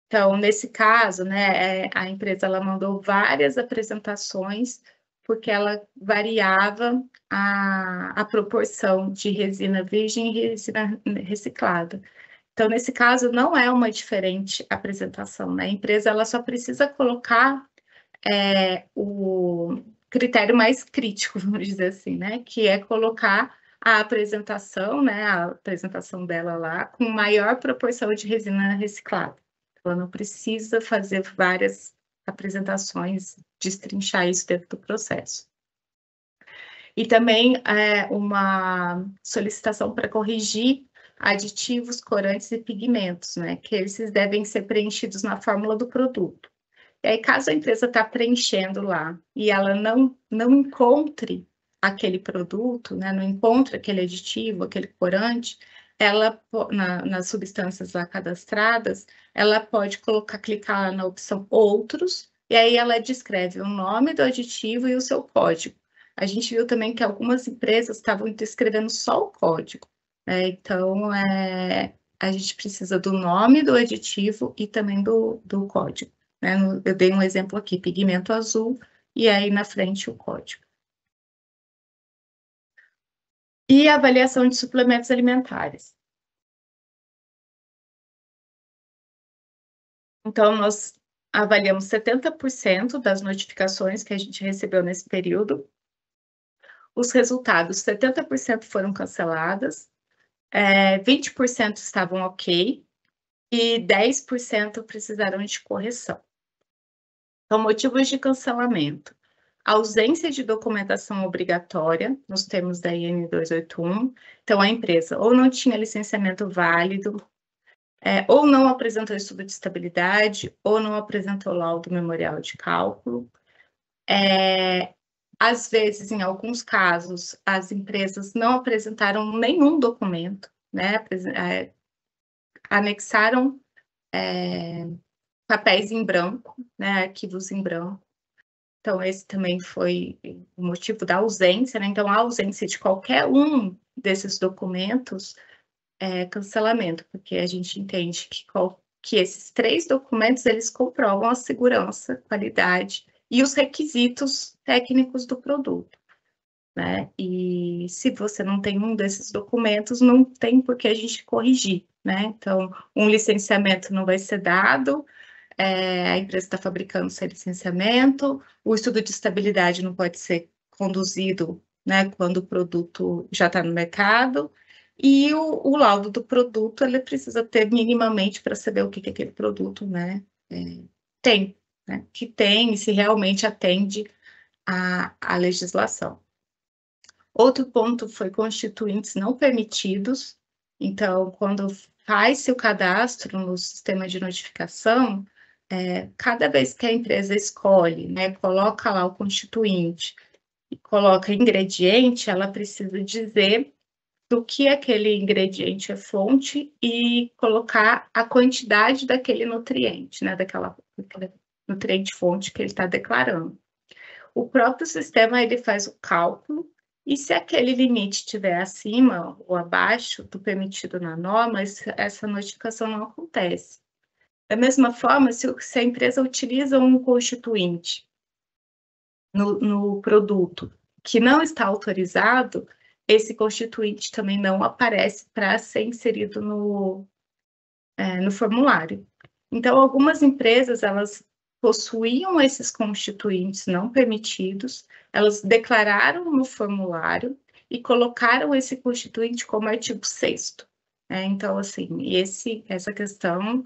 Então, nesse caso, né, a empresa ela mandou várias apresentações, porque ela variava a proporção de resina virgem e resina reciclada. Então, nesse caso, não é uma diferente apresentação, né? A empresa ela só precisa colocar o critério mais crítico, vamos dizer assim, né? Que é colocar a apresentação, né, a apresentação dela lá, com maior proporção de resina reciclada. Ela não precisa fazer várias apresentações, destrinchar isso dentro do processo. E também uma solicitação para corrigir aditivos, corantes e pigmentos, né, que esses devem ser preenchidos na fórmula do produto. E aí, caso a empresa está preenchendo lá e ela não encontre aquele produto, né, não encontre aquele aditivo, aquele corante, ela, nas substâncias lá cadastradas, ela pode clicar na opção Outros, e aí ela descreve o nome do aditivo e o seu código. A gente viu também que algumas empresas estavam descrevendo só o código, né? Então, a gente precisa do nome do aditivo e também do código, né? Eu dei um exemplo aqui, pigmento azul, e aí na frente o código. E a avaliação de suplementos alimentares. Então, nós avaliamos 70% das notificações que a gente recebeu nesse período. Os resultados, 70% foram canceladas, 20% estavam ok, e 10% precisaram de correção. Então, motivos de cancelamento. Ausência de documentação obrigatória, nos termos da IN 281. Então, a empresa ou não tinha licenciamento válido, ou não apresentou estudo de estabilidade, ou não apresentou laudo memorial de cálculo. Às vezes, em alguns casos, as empresas não apresentaram nenhum documento, né? Anexaram papéis em branco, né? Arquivos em branco. Então, esse também foi o motivo da ausência, né? Então, a ausência de qualquer um desses documentos é cancelamento, porque a gente entende que esses 3 documentos, eles comprovam a segurança, qualidade e os requisitos técnicos do produto, né? E se você não tem um desses documentos, não tem por que a gente corrigir, né? Então, um licenciamento não vai ser dado, a empresa está fabricando sem licenciamento, o estudo de estabilidade não pode ser conduzido, né, quando o produto já está no mercado, e o laudo do produto, ele precisa ter minimamente para saber o que aquele produto, né, tem, né, que tem e se realmente atende à legislação. Outro ponto foi constituintes não permitidos. Então, quando faz-se o cadastro no sistema de notificação, cada vez que a empresa escolhe, né, coloca lá o constituinte e coloca ingrediente, ela precisa dizer do que aquele ingrediente é fonte e colocar a quantidade daquele nutriente, né, daquele nutriente fonte que ele está declarando. O próprio sistema, ele faz o cálculo, e se aquele limite estiver acima ou abaixo do permitido na norma, essa notificação não acontece. Da mesma forma, se a empresa utiliza um constituinte no produto que não está autorizado, esse constituinte também não aparece para ser inserido no formulário. Então, algumas empresas, elas possuíam esses constituintes não permitidos, elas declararam no formulário e colocaram esse constituinte como artigo 6º. Então, assim, essa questão,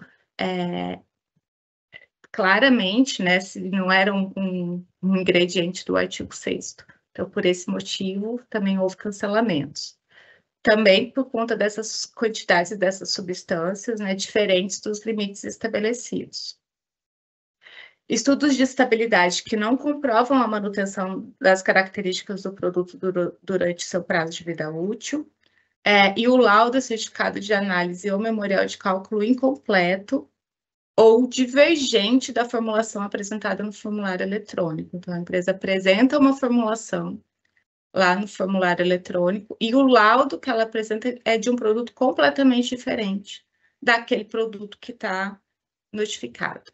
claramente, né, se não era um ingrediente do artigo 6º. Então, por esse motivo, também houve cancelamentos. Também por conta dessas quantidades dessas substâncias, né, diferentes dos limites estabelecidos. Estudos de estabilidade que não comprovam a manutenção das características do produto durante seu prazo de vida útil, e o laudo, certificado de análise ou memorial de cálculo incompleto ou divergente da formulação apresentada no formulário eletrônico. Então, a empresa apresenta uma formulação lá no formulário eletrônico, e o laudo que ela apresenta é de um produto completamente diferente daquele produto que está notificado.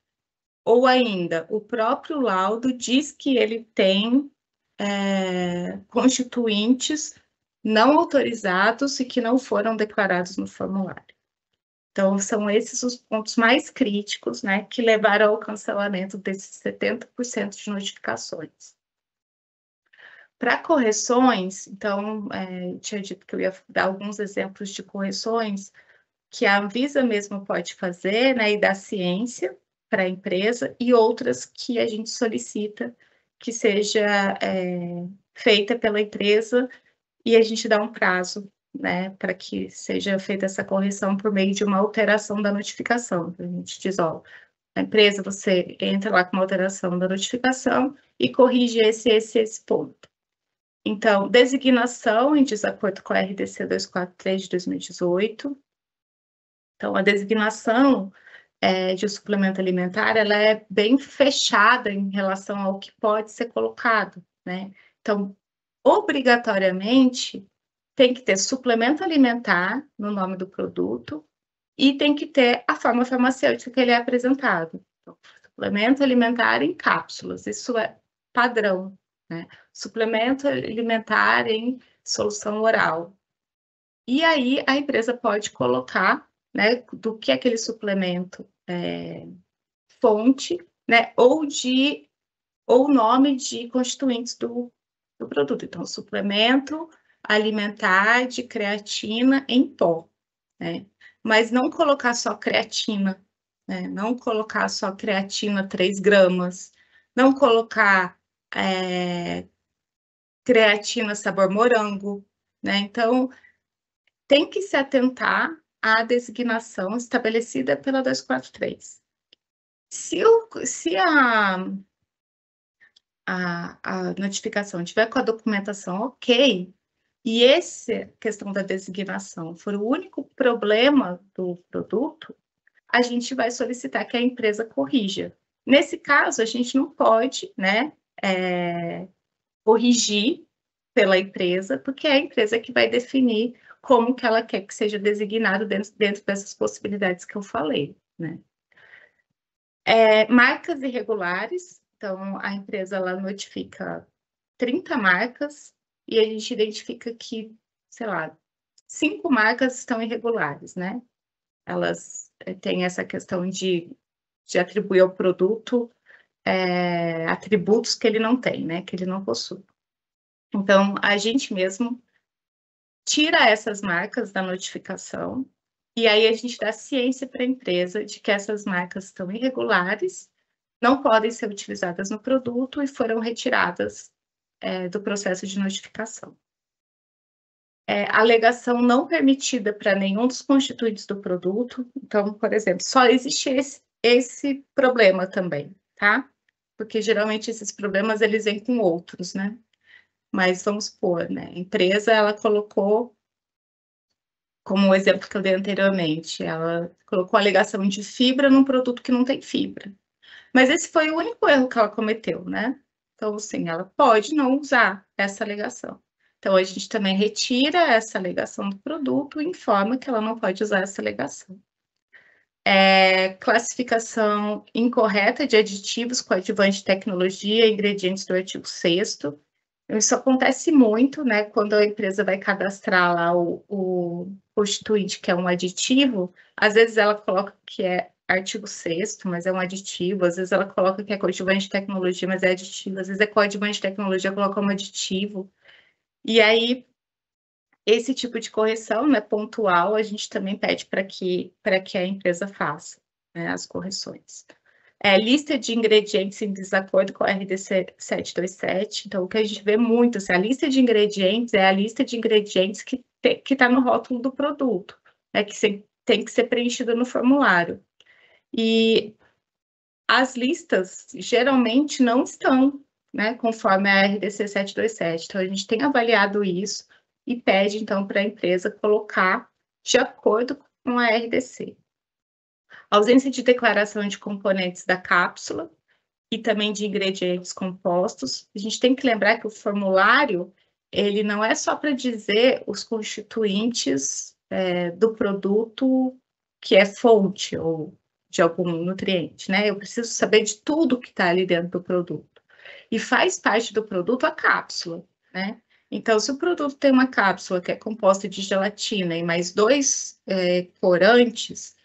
Ou ainda, o próprio laudo diz que ele tem constituintes não autorizados e que não foram declarados no formulário. Então, são esses os pontos mais críticos, né, que levaram ao cancelamento desses 70% de notificações. Para correções, então, eu tinha dito que eu ia dar alguns exemplos de correções que a Anvisa mesmo pode fazer, né, e dar ciência para a empresa, e outras que a gente solicita que seja feita pela empresa, e a gente dá um prazo, né, para que seja feita essa correção por meio de uma alteração da notificação. A gente diz, ó, a empresa, você entra lá com uma alteração da notificação e corrige esse ponto. Então, designação em desacordo com a RDC 243 de 2018. Então, a designação de suplemento alimentar, ela é bem fechada em relação ao que pode ser colocado, né? Então, obrigatoriamente, tem que ter suplemento alimentar no nome do produto e tem que ter a forma farmacêutica que ele é apresentado. Então, suplemento alimentar em cápsulas, isso é padrão, né? Suplemento alimentar em solução oral. E aí a empresa pode colocar, né, do que aquele suplemento fonte, né, ou nome de constituintes do produto. Então, suplemento alimentar de creatina em pó, né? Mas não colocar só creatina, né? Não colocar só creatina 3 gramas, não colocar creatina sabor morango, né? Então, tem que se atentar à designação estabelecida pela 243. Se a notificação tiver com a documentação ok, e essa questão da designação for o único problema do produto, a gente vai solicitar que a empresa corrija. Nesse caso, a gente não pode, né, corrigir pela empresa, porque é a empresa que vai definir como que ela quer que seja designado dentro dessas possibilidades que eu falei, né. Marcas irregulares, então a empresa ela notifica 30 marcas e a gente identifica que, sei lá, 5 marcas estão irregulares, né? Elas têm essa questão de atribuir ao produto atributos que ele não tem, né? Que ele não possui. Então, a gente mesmo tira essas marcas da notificação e aí a gente dá ciência para a empresa de que essas marcas estão irregulares, não podem ser utilizadas no produto e foram retiradas do processo de notificação. Alegação não permitida para nenhum dos constituintes do produto. Então, por exemplo, só existe esse problema também, tá? Porque geralmente esses problemas eles vêm com outros, né? Mas vamos supor, né? A empresa ela colocou, como o exemplo que eu dei anteriormente, ela colocou alegação de fibra num produto que não tem fibra. Mas esse foi o único erro que ela cometeu, né? Então, assim, ela pode não usar essa alegação. Então, a gente também retira essa alegação do produto e informa que ela não pode usar essa alegação. Classificação incorreta de aditivos, coadjuvante de tecnologia, ingredientes do artigo 6º. Isso acontece muito, né? Quando a empresa vai cadastrar lá o constituinte, que é um aditivo, às vezes ela coloca que é artigo 6º, mas é um aditivo, às vezes ela coloca que é coadjuvante de tecnologia, mas é aditivo, às vezes é coadjuvante de tecnologia, coloca um aditivo. E aí, esse tipo de correção, né, pontual, a gente também pede para que a empresa faça, né, as correções. Lista de ingredientes em desacordo com a RDC 727. Então, o que a gente vê muito, assim, a lista de ingredientes é a lista de ingredientes que está no rótulo do produto, né, que tem que ser preenchida no formulário. E as listas geralmente não estão, né, conforme a RDC 727. Então, a gente tem avaliado isso e pede, então, para a empresa colocar de acordo com a RDC. Ausência de declaração de componentes da cápsula e também de ingredientes compostos. A gente tem que lembrar que o formulário, ele não é só para dizer os constituintes do produto que é fonte ou de algum nutriente, né? Eu preciso saber de tudo que está ali dentro do produto. E faz parte do produto a cápsula, né? Então, se o produto tem uma cápsula que é composta de gelatina e mais 2 corantes,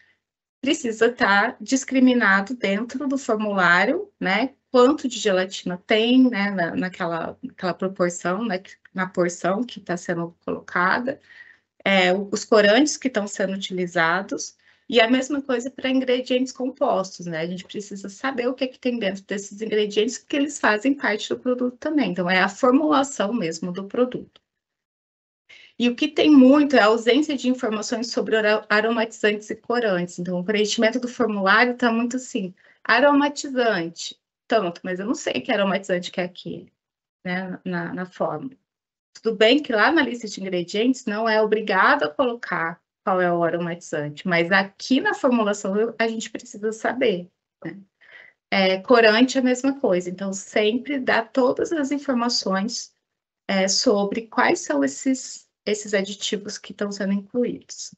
precisa estar discriminado dentro do formulário, né? quanto de gelatina tem, né, naquela proporção, né, na porção que está sendo colocada, os corantes que estão sendo utilizados, e a mesma coisa para ingredientes compostos, né? A gente precisa saber o que tem dentro desses ingredientes, porque eles fazem parte do produto também. Então, é a formulação mesmo do produto. E o que tem muito é a ausência de informações sobre aromatizantes e corantes. Então, o preenchimento do formulário está muito assim, aromatizante, tanto, mas eu não sei que aromatizante que é aquele, né, na fórmula. Tudo bem que lá na lista de ingredientes não é obrigado a colocar qual é o aromatizante, mas aqui na formulação a gente precisa saber, né? Corante é a mesma coisa, então sempre dá todas as informações sobre quais são esses aditivos que estão sendo incluídos.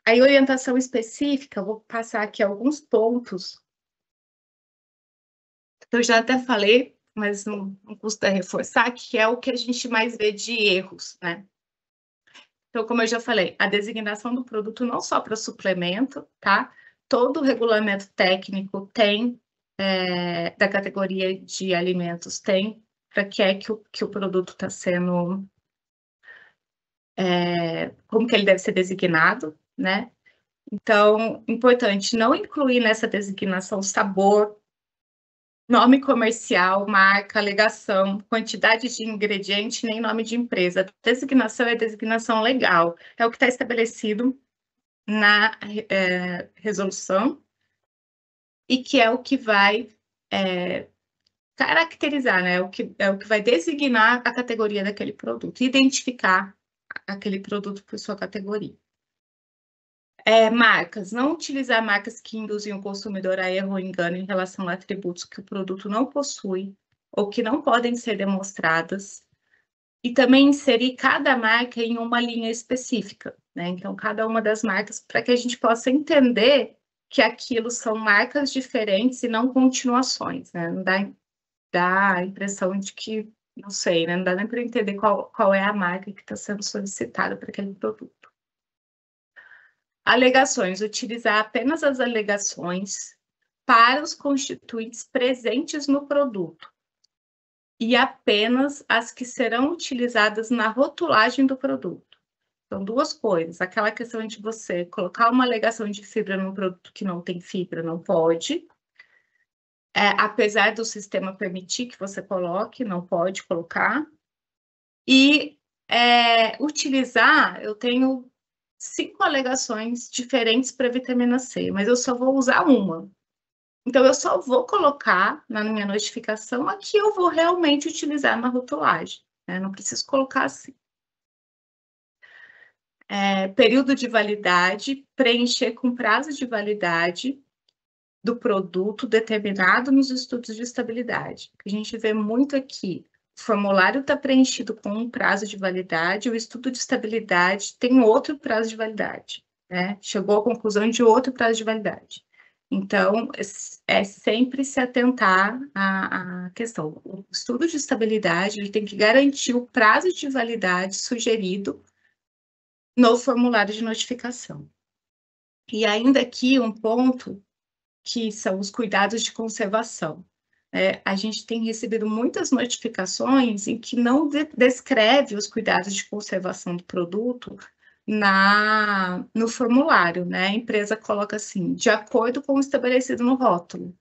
Aí, orientação específica, vou passar aqui alguns pontos. Eu já até falei, mas não custa reforçar, que é o que a gente mais vê de erros, né? Então, como eu já falei, a designação do produto não só para suplemento, tá? Todo o regulamento técnico tem, da categoria de alimentos, tem para que é que o produto está sendo, como que ele deve ser designado, né? Então, importante não incluir nessa designação sabor, nome comercial, marca, alegação, quantidade de ingrediente, nem nome de empresa. Designação é designação legal, é o que está estabelecido na resolução e que é o que vai caracterizar, né? É o que vai designar a categoria daquele produto, identificar aquele produto por sua categoria. Marcas, não utilizar marcas que induzem o consumidor a erro ou engano em relação a atributos que o produto não possui ou que não podem ser demonstradas. E também inserir cada marca em uma linha específica, né? Então, cada uma das marcas, para que a gente possa entender que aquilo são marcas diferentes e não continuações, né? Não dá a impressão de que, não sei, né? Não dá nem para entender qual é a marca que está sendo solicitada para aquele produto. Alegações, utilizar apenas as alegações para os constituintes presentes no produto e apenas as que serão utilizadas na rotulagem do produto. Então, duas coisas. Aquela questão de você colocar uma alegação de fibra num produto que não tem fibra, não pode. Apesar do sistema permitir que você coloque, não pode colocar. E utilizar, eu tenho 5 alegações diferentes para vitamina C, mas eu só vou usar uma. Então, eu só vou colocar na minha notificação a que eu vou realmente utilizar na rotulagem, né? Não preciso colocar assim. Período de validade, preencher com prazo de validade do produto determinado nos estudos de estabilidade. A gente vê muito aqui, o formulário está preenchido com um prazo de validade, o estudo de estabilidade tem outro prazo de validade, né? Chegou à conclusão de outro prazo de validade. Então, é sempre se atentar à questão. O estudo de estabilidade ele tem que garantir o prazo de validade sugerido no formulário de notificação. E ainda aqui um ponto que são os cuidados de conservação. A gente tem recebido muitas notificações em que não descreve os cuidados de conservação do produto no formulário, né? A empresa coloca assim, de acordo com o estabelecido no rótulo.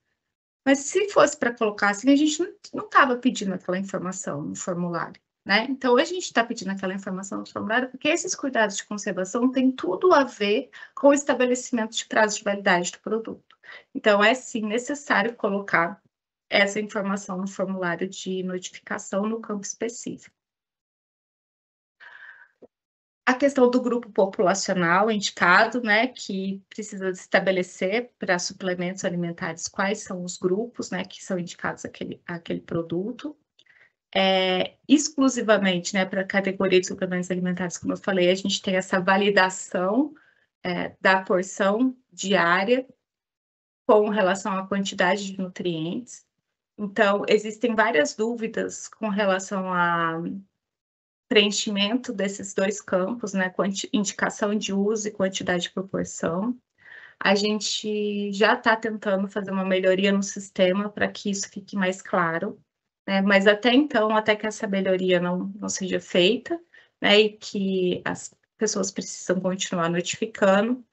Mas se fosse para colocar assim, a gente não estava pedindo aquela informação no formulário, né? Então, a gente está pedindo aquela informação no formulário porque esses cuidados de conservação têm tudo a ver com o estabelecimento de prazo de validade do produto. Então, é sim necessário colocar essa informação no formulário de notificação no campo específico. A questão do grupo populacional indicado, né, que precisa estabelecer para suplementos alimentares quais são os grupos, né, que são indicados àquele produto. Exclusivamente, né, para a categoria de suplementos alimentares, como eu falei, a gente tem essa validação da porção diária com relação à quantidade de nutrientes. Então, existem várias dúvidas com relação a preenchimento desses dois campos, né, indicação de uso e quantidade de proporção. A gente já está tentando fazer uma melhoria no sistema para que isso fique mais claro, né? Mas até então, até que essa melhoria não seja feita, né, e que as pessoas precisam continuar notificando,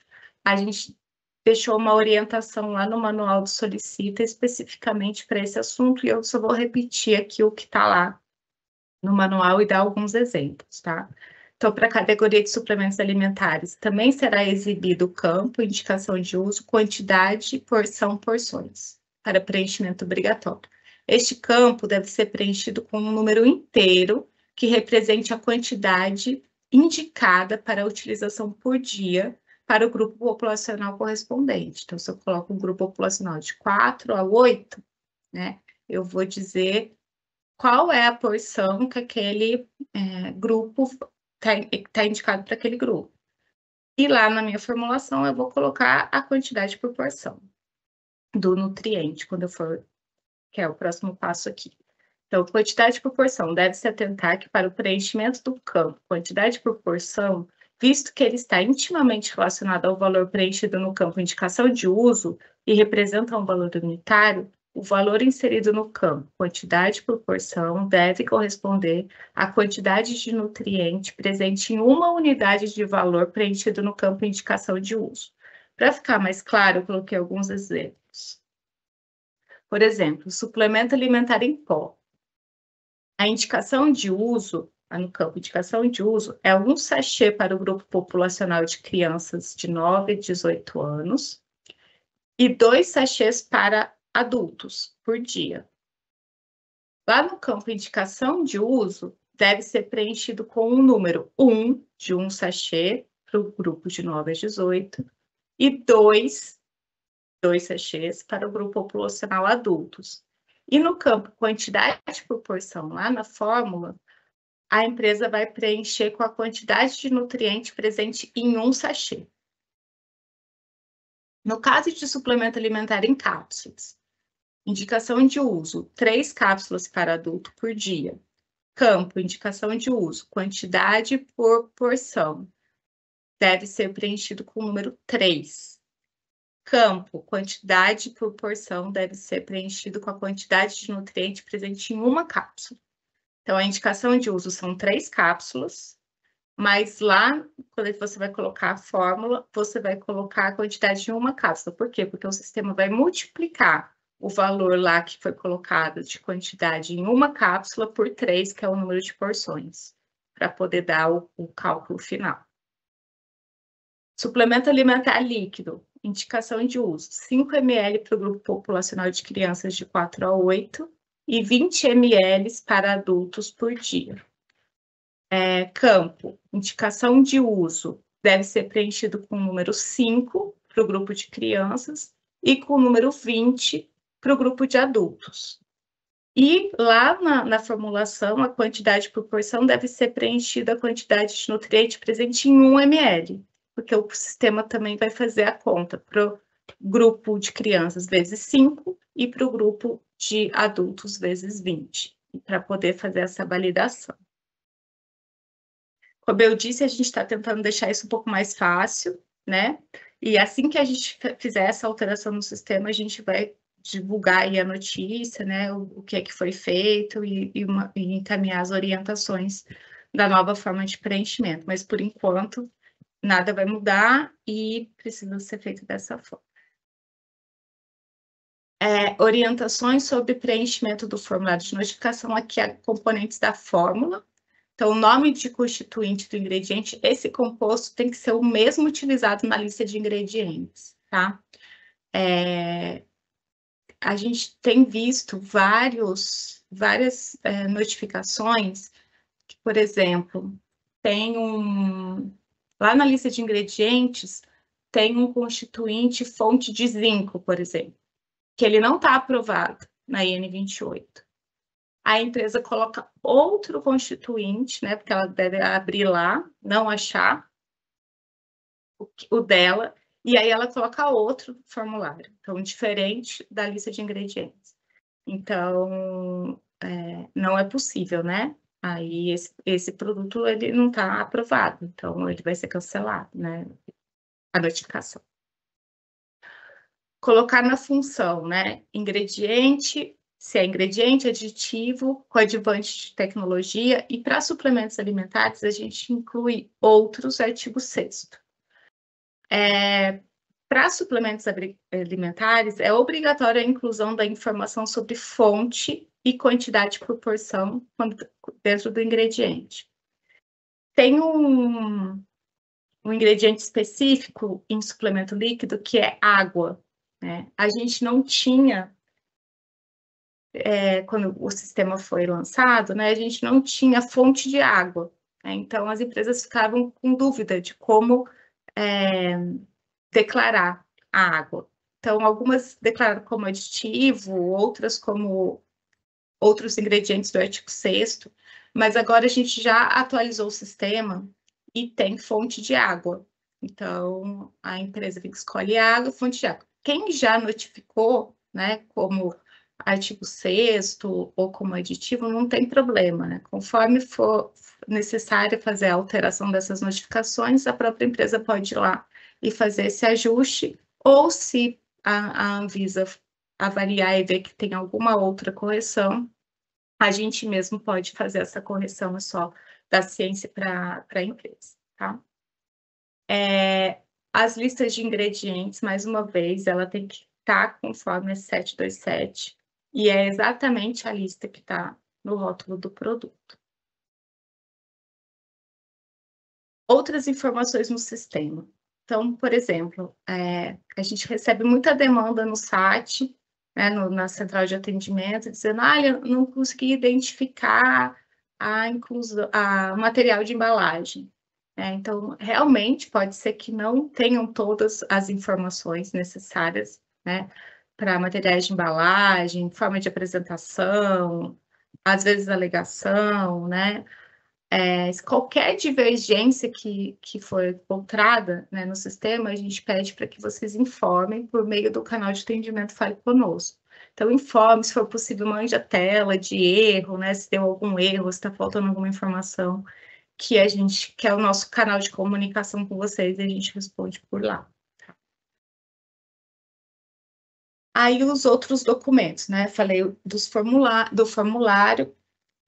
a gente deixou uma orientação lá no manual do Solicita especificamente para esse assunto, e eu só vou repetir aqui o que está lá no manual e dar alguns exemplos, tá? Então, para a categoria de suplementos alimentares, também será exibido o campo, indicação de uso, quantidade, porção, porções, para preenchimento obrigatório. Este campo deve ser preenchido com um número inteiro que represente a quantidade indicada para a utilização por dia para o grupo populacional correspondente. Então, se eu coloco um grupo populacional de 4 a 8, né, eu vou dizer qual é a porção que aquele grupo está indicado para aquele grupo. E lá na minha formulação eu vou colocar a quantidade por porção do nutriente, quando eu for, que é o próximo passo aqui. Então, quantidade por porção, deve-se atentar que para o preenchimento do campo, quantidade por porção, visto que ele está intimamente relacionado ao valor preenchido no campo indicação de uso e representa um valor unitário, o valor inserido no campo, quantidade por porção, deve corresponder à quantidade de nutriente presente em uma unidade de valor preenchido no campo indicação de uso. Para ficar mais claro, eu coloquei alguns exemplos. Por exemplo, suplemento alimentar em pó. A indicação de uso, no campo indicação de uso, é um sachê para o grupo populacional de crianças de 9 a 18 anos e 2 sachês para adultos por dia. Lá no campo indicação de uso, deve ser preenchido com o número 1 de um sachê para o grupo de 9 a 18 e 2 sachês para o grupo populacional adultos. E no campo quantidade por porção, lá na fórmula, a empresa vai preencher com a quantidade de nutriente presente em um sachê. No caso de suplemento alimentar em cápsulas, indicação de uso, 3 cápsulas para adulto por dia. Campo, indicação de uso, quantidade por porção, deve ser preenchido com o número 3. Campo, quantidade por porção, deve ser preenchido com a quantidade de nutriente presente em uma cápsula. Então, a indicação de uso são 3 cápsulas, mas lá, quando você vai colocar a fórmula, você vai colocar a quantidade de uma cápsula. Por quê? Porque o sistema vai multiplicar o valor lá que foi colocado de quantidade em uma cápsula por 3, que é o número de porções, para poder dar o cálculo final. Suplemento alimentar líquido, indicação de uso, 5 ml para o grupo populacional de crianças de 4 a 8 e 20 ml para adultos por dia. Campo, indicação de uso, deve ser preenchido com o número 5 para o grupo de crianças e com o número 20 para o grupo de adultos. E lá na formulação, a quantidade por porção deve ser preenchida a quantidade de nutriente presente em 1 ml, porque o sistema também vai fazer a conta para o grupo de crianças vezes 5 e para o grupo de adultos vezes 20, para poder fazer essa validação. Como eu disse, a gente está tentando deixar isso um pouco mais fácil, né? E assim que a gente fizer essa alteração no sistema, a gente vai divulgar aí a notícia, né? O que é que foi feito e encaminhar as orientações da nova forma de preenchimento. Mas, por enquanto, nada vai mudar e precisa ser feito dessa forma. Orientações sobre preenchimento do formulário de notificação, aqui há componentes da fórmula. Então, o nome de constituinte do ingrediente, esse composto tem que ser o mesmo utilizado na lista de ingredientes, tá? A gente tem visto várias notificações, que, por exemplo, lá na lista de ingredientes, tem um constituinte fonte de zinco, por exemplo, que ele não está aprovado na IN 28. A empresa coloca outro constituinte, né? Porque ela deve abrir lá, não achar o dela, e aí ela coloca outro formulário, então diferente da lista de ingredientes. Então, não é possível, né? Aí esse produto ele não está aprovado, então ele vai ser cancelado, né? A notificação. colocar na função, né? Ingrediente, se é ingrediente, aditivo, coadjuvante de tecnologia, e para suplementos alimentares a gente inclui outros, artigo 6º. Para suplementos alimentares, é obrigatória a inclusão da informação sobre fonte e quantidade por porção dentro do ingrediente. Tem um ingrediente específico em suplemento líquido que é água, né? A gente não tinha, quando o sistema foi lançado, né, a gente não tinha fonte de água, né? Então as empresas ficavam com dúvida de como declarar a água. Então, algumas declararam como aditivo, outras como outros ingredientes do artigo 6º, mas agora a gente já atualizou o sistema e tem fonte de água. Então, a empresa que escolhe água, fonte de água. Quem já notificou, né, como artigo 6º ou como aditivo, não tem problema, né? Conforme for necessário fazer a alteração dessas notificações, a própria empresa pode ir lá e fazer esse ajuste, ou se a Anvisa avaliar e ver que tem alguma outra correção, a gente mesmo pode fazer essa correção só da ciência para a empresa, tá? As listas de ingredientes, mais uma vez, ela tem que estar conforme a 727, e é exatamente a lista que está no rótulo do produto. Outras informações no sistema. Então, por exemplo, a gente recebe muita demanda no site, né, na central de atendimento, dizendo, eu não consegui identificar a material de embalagem. Então, realmente, pode ser que não tenham todas as informações necessárias, né, para materiais de embalagem, forma de apresentação, às vezes alegação, né? Qualquer divergência que for encontrada, né, no sistema, a gente pede para que vocês informem por meio do canal de atendimento Fale Conosco. Então, informe, se for possível, mande a tela de erro, né, se deu algum erro, se está faltando alguma informação, que é o nosso canal de comunicação com vocês, e a gente responde por lá. Aí, os outros documentos, né, falei do formulário,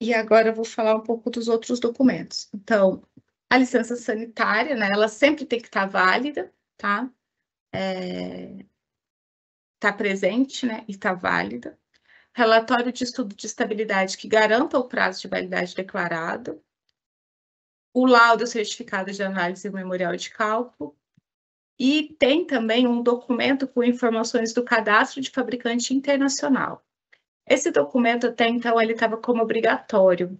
e agora eu vou falar um pouco dos outros documentos. Então, a licença sanitária, né, ela sempre tem que estar válida, tá? Tá presente, né, e tá válida. Relatório de estudo de estabilidade que garanta o prazo de validade declarado. O laudo certificado de análise e memorial de cálculo. E tem também um documento com informações do cadastro de fabricante internacional. Esse documento, até então, ele estava como obrigatório,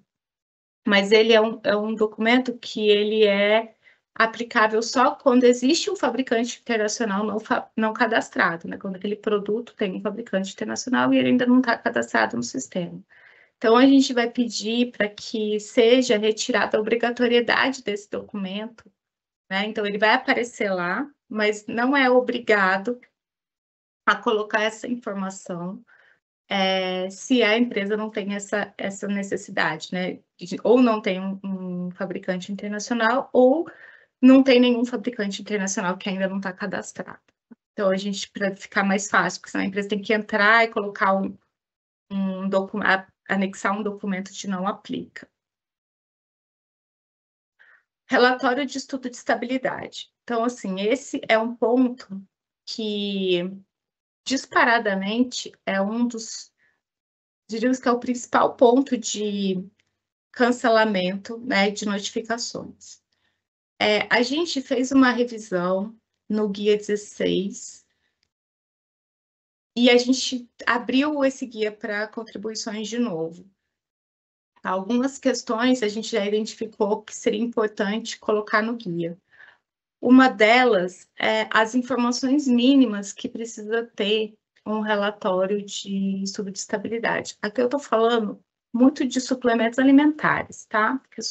mas ele é um documento que ele é aplicável só quando existe um fabricante internacional não cadastrado, né? Quando aquele produto tem um fabricante internacional e ele ainda não está cadastrado no sistema. Então, a gente vai pedir para que seja retirada a obrigatoriedade desse documento, né? Então, ele vai aparecer lá, mas não é obrigado a colocar essa informação se a empresa não tem essa necessidade, né? Ou não tem um fabricante internacional, ou não tem nenhum fabricante internacional que ainda não está cadastrado. Então, a gente, para ficar mais fácil, porque senão a empresa tem que entrar e colocar anexar um documento de não aplica. Relatório de estudo de estabilidade. Então, assim, esse é um ponto que, disparadamente, é um dos, diríamos que é o principal ponto de cancelamento, né, de notificações. A gente fez uma revisão no Guia 16 e a gente abriu esse guia para contribuições de novo. Algumas questões a gente já identificou que seria importante colocar no guia. Uma delas é as informações mínimas que precisa ter um relatório de estudo de estabilidade. Aqui eu estou falando muito de suplementos alimentares, tá? Porque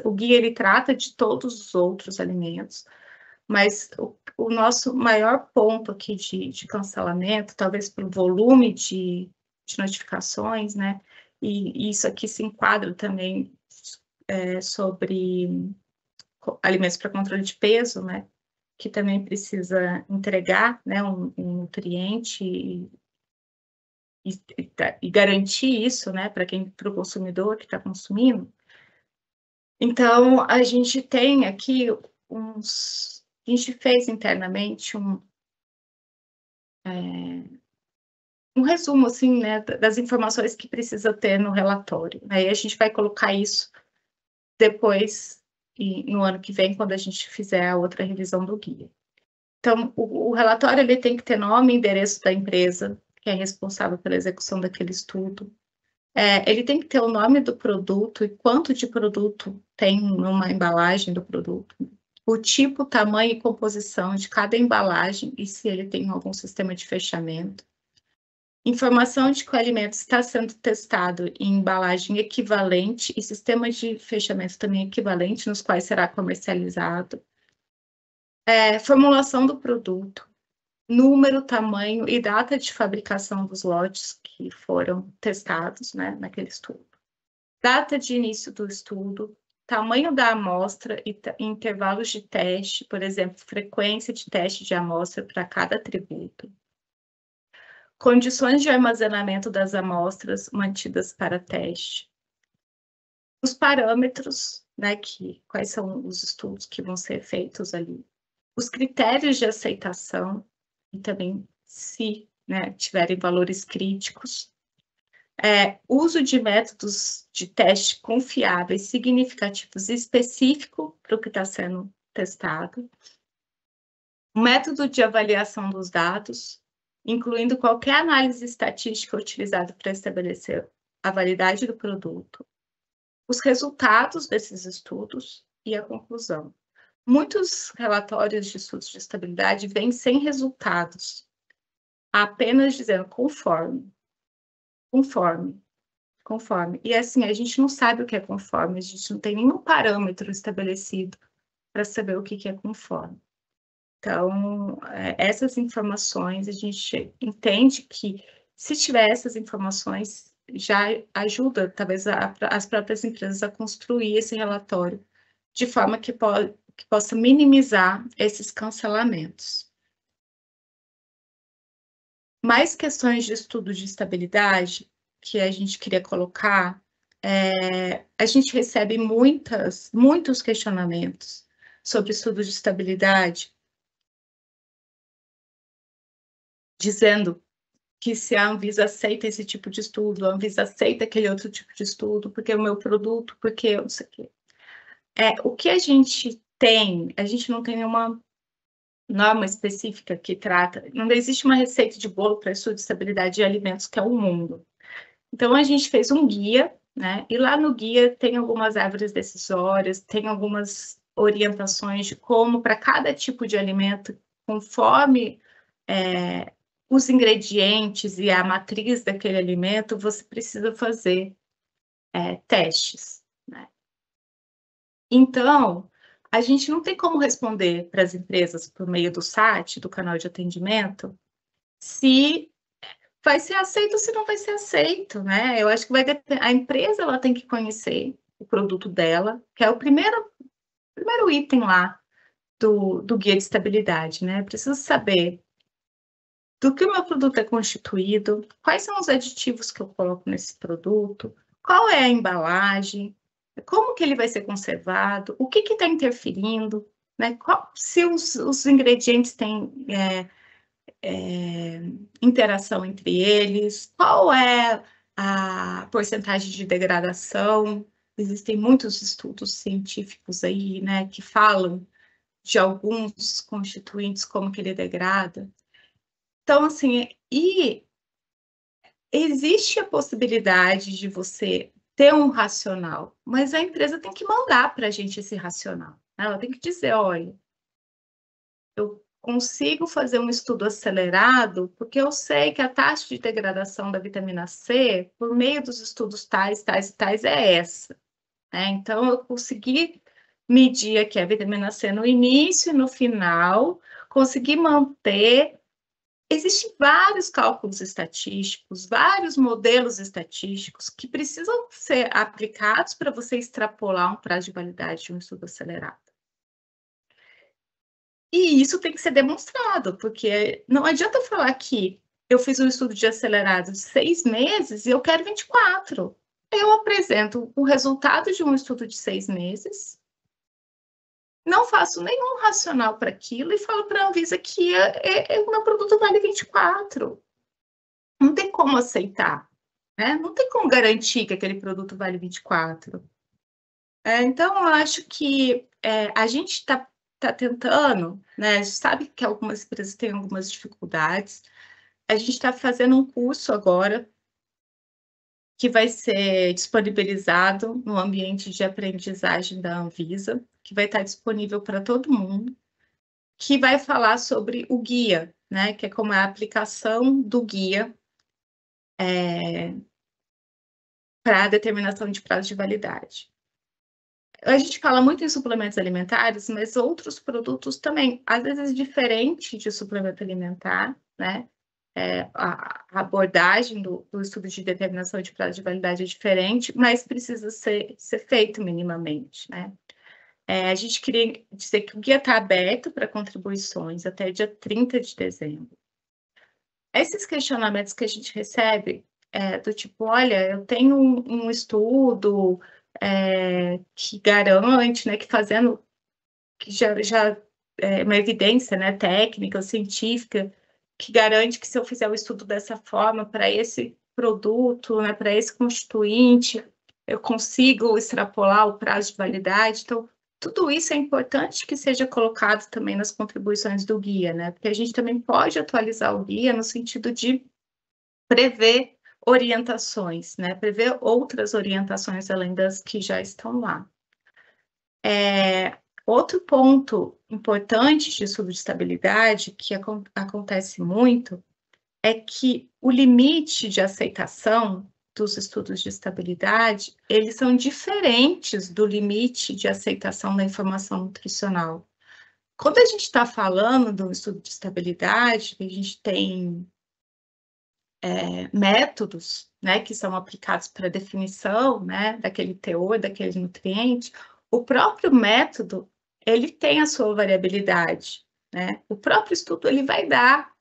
o guia ele trata de todos os outros alimentos, mas o nosso maior ponto aqui de cancelamento, talvez pelo volume de notificações, né? E isso aqui se enquadra também sobre alimentos para controle de peso, né? que também precisa entregar, né, um nutriente e garantir isso, né, para o consumidor que está consumindo. Então, a gente tem aqui a gente fez internamente um resumo, assim, né, das informações que precisa ter no relatório. Aí a gente vai colocar isso depois, no ano que vem, quando a gente fizer a outra revisão do guia. Então, o relatório ele tem que ter nome e endereço da empresa, que é responsável pela execução daquele estudo. Ele tem que ter o nome do produto e quanto de produto tem numa embalagem do produto, o tipo, tamanho e composição de cada embalagem e se ele tem algum sistema de fechamento. Informação de que o alimento está sendo testado em embalagem equivalente e sistema de fechamento também equivalente, nos quais será comercializado. Formulação do produto, número, tamanho e data de fabricação dos lotes que foram testados, né, naquele estudo. Data de início do estudo, tamanho da amostra e intervalos de teste, por exemplo, frequência de teste de amostra para cada atributo. Condições de armazenamento das amostras mantidas para teste. Os parâmetros, né, quais são os estudos que vão ser feitos ali. Os critérios de aceitação, e também se, né, tiverem valores críticos. Uso de métodos de teste confiáveis, significativos e específico para o que está sendo testado. Método de avaliação dos dados, incluindo qualquer análise estatística utilizada para estabelecer a validade do produto. Os resultados desses estudos e a conclusão. Muitos relatórios de estudos de estabilidade vêm sem resultados, apenas dizendo conforme. E assim, a gente não sabe o que é conforme, a gente não tem nenhum parâmetro estabelecido para saber o que é conforme. Então, essas informações, a gente entende que, se tiver essas informações, já ajuda, talvez, as próprias empresas a construir esse relatório de forma que possa minimizar esses cancelamentos. Mais questões de estudo de estabilidade que a gente queria colocar, a gente recebe muitos questionamentos sobre estudos de estabilidade, dizendo que se a Anvisa aceita esse tipo de estudo, a Anvisa aceita aquele outro tipo de estudo, porque é o meu produto, porque eu não sei o quê. O que a gente não tem nenhuma norma específica que trata, não existe uma receita de bolo para estudo de estabilidade de alimentos, que é o mundo. Então, a gente fez um guia, né? E lá no guia tem algumas árvores decisórias, tem algumas orientações de como, para cada tipo de alimento, conforme os ingredientes e a matriz daquele alimento, você precisa fazer testes, né? Então, a gente não tem como responder para as empresas por meio do site, do canal de atendimento, se vai ser aceito ou se não vai ser aceito, né? Eu acho que vai depender. A empresa ela tem que conhecer o produto dela, que é o primeiro item lá do guia de estabilidade, né? Preciso saber do que o meu produto é constituído, quais são os aditivos que eu coloco nesse produto, qual é a embalagem, como que ele vai ser conservado, o que está interferindo, né? Se os ingredientes têm interação entre eles, qual é a porcentagem de degradação. Existem muitos estudos científicos aí, né, que falam de alguns constituintes, como que ele degrada. Então, assim, e existe a possibilidade de você ter um racional, mas a empresa tem que mandar para a gente esse racional, né? Ela tem que dizer, olha, eu consigo fazer um estudo acelerado porque eu sei que a taxa de degradação da vitamina C, por meio dos estudos tais, tais e tais, é essa, né? Então, eu consegui medir aqui a vitamina C no início e no final, consegui manter. Existem vários cálculos estatísticos, vários modelos estatísticos que precisam ser aplicados para você extrapolar um prazo de validade de um estudo acelerado. E isso tem que ser demonstrado, porque não adianta falar que eu fiz um estudo de acelerado de 6 meses e eu quero 24. Eu apresento o resultado de um estudo de 6 meses, não faço nenhum racional para aquilo e falo para a Anvisa que o meu produto vale 24. Não tem como aceitar, né? Não tem como garantir que aquele produto vale 24. Então, eu acho que a gente está tentando, né? A gente sabe que algumas empresas têm algumas dificuldades. A gente está fazendo um curso agora que vai ser disponibilizado no ambiente de aprendizagem da Anvisa, que vai estar disponível para todo mundo, que vai falar sobre o guia, né? Que é como a aplicação do guia para a determinação de prazo de validade. A gente fala muito em suplementos alimentares, mas outros produtos também. Às vezes, diferente de suplemento alimentar, né? A abordagem do estudo de determinação de prazo de validade é diferente, mas precisa ser feito minimamente, né? A gente queria dizer que o guia está aberto para contribuições até dia 30 de dezembro. Esses questionamentos que a gente recebe, do tipo, olha, eu tenho um estudo que garante, né, que fazendo, que já é uma evidência, né, técnica ou científica, que garante que se eu fizer o estudo dessa forma para esse produto, né, para esse constituinte, eu consigo extrapolar o prazo de validade. Então, tudo isso é importante que seja colocado também nas contribuições do guia, né? Porque a gente também pode atualizar o guia no sentido de prever orientações, né? Prever outras orientações além das que já estão lá. Outro ponto importante de estudo de estabilidade, que acontece muito, é que o limite de aceitação dos estudos de estabilidade, eles são diferentes do limite de aceitação da informação nutricional. Quando a gente está falando do estudo de estabilidade, a gente tem métodos, né, que são aplicados para definição, né, daquele teor, daquele nutriente. O próprio método, ele tem a sua variabilidade, né? O próprio estudo, ele vai dar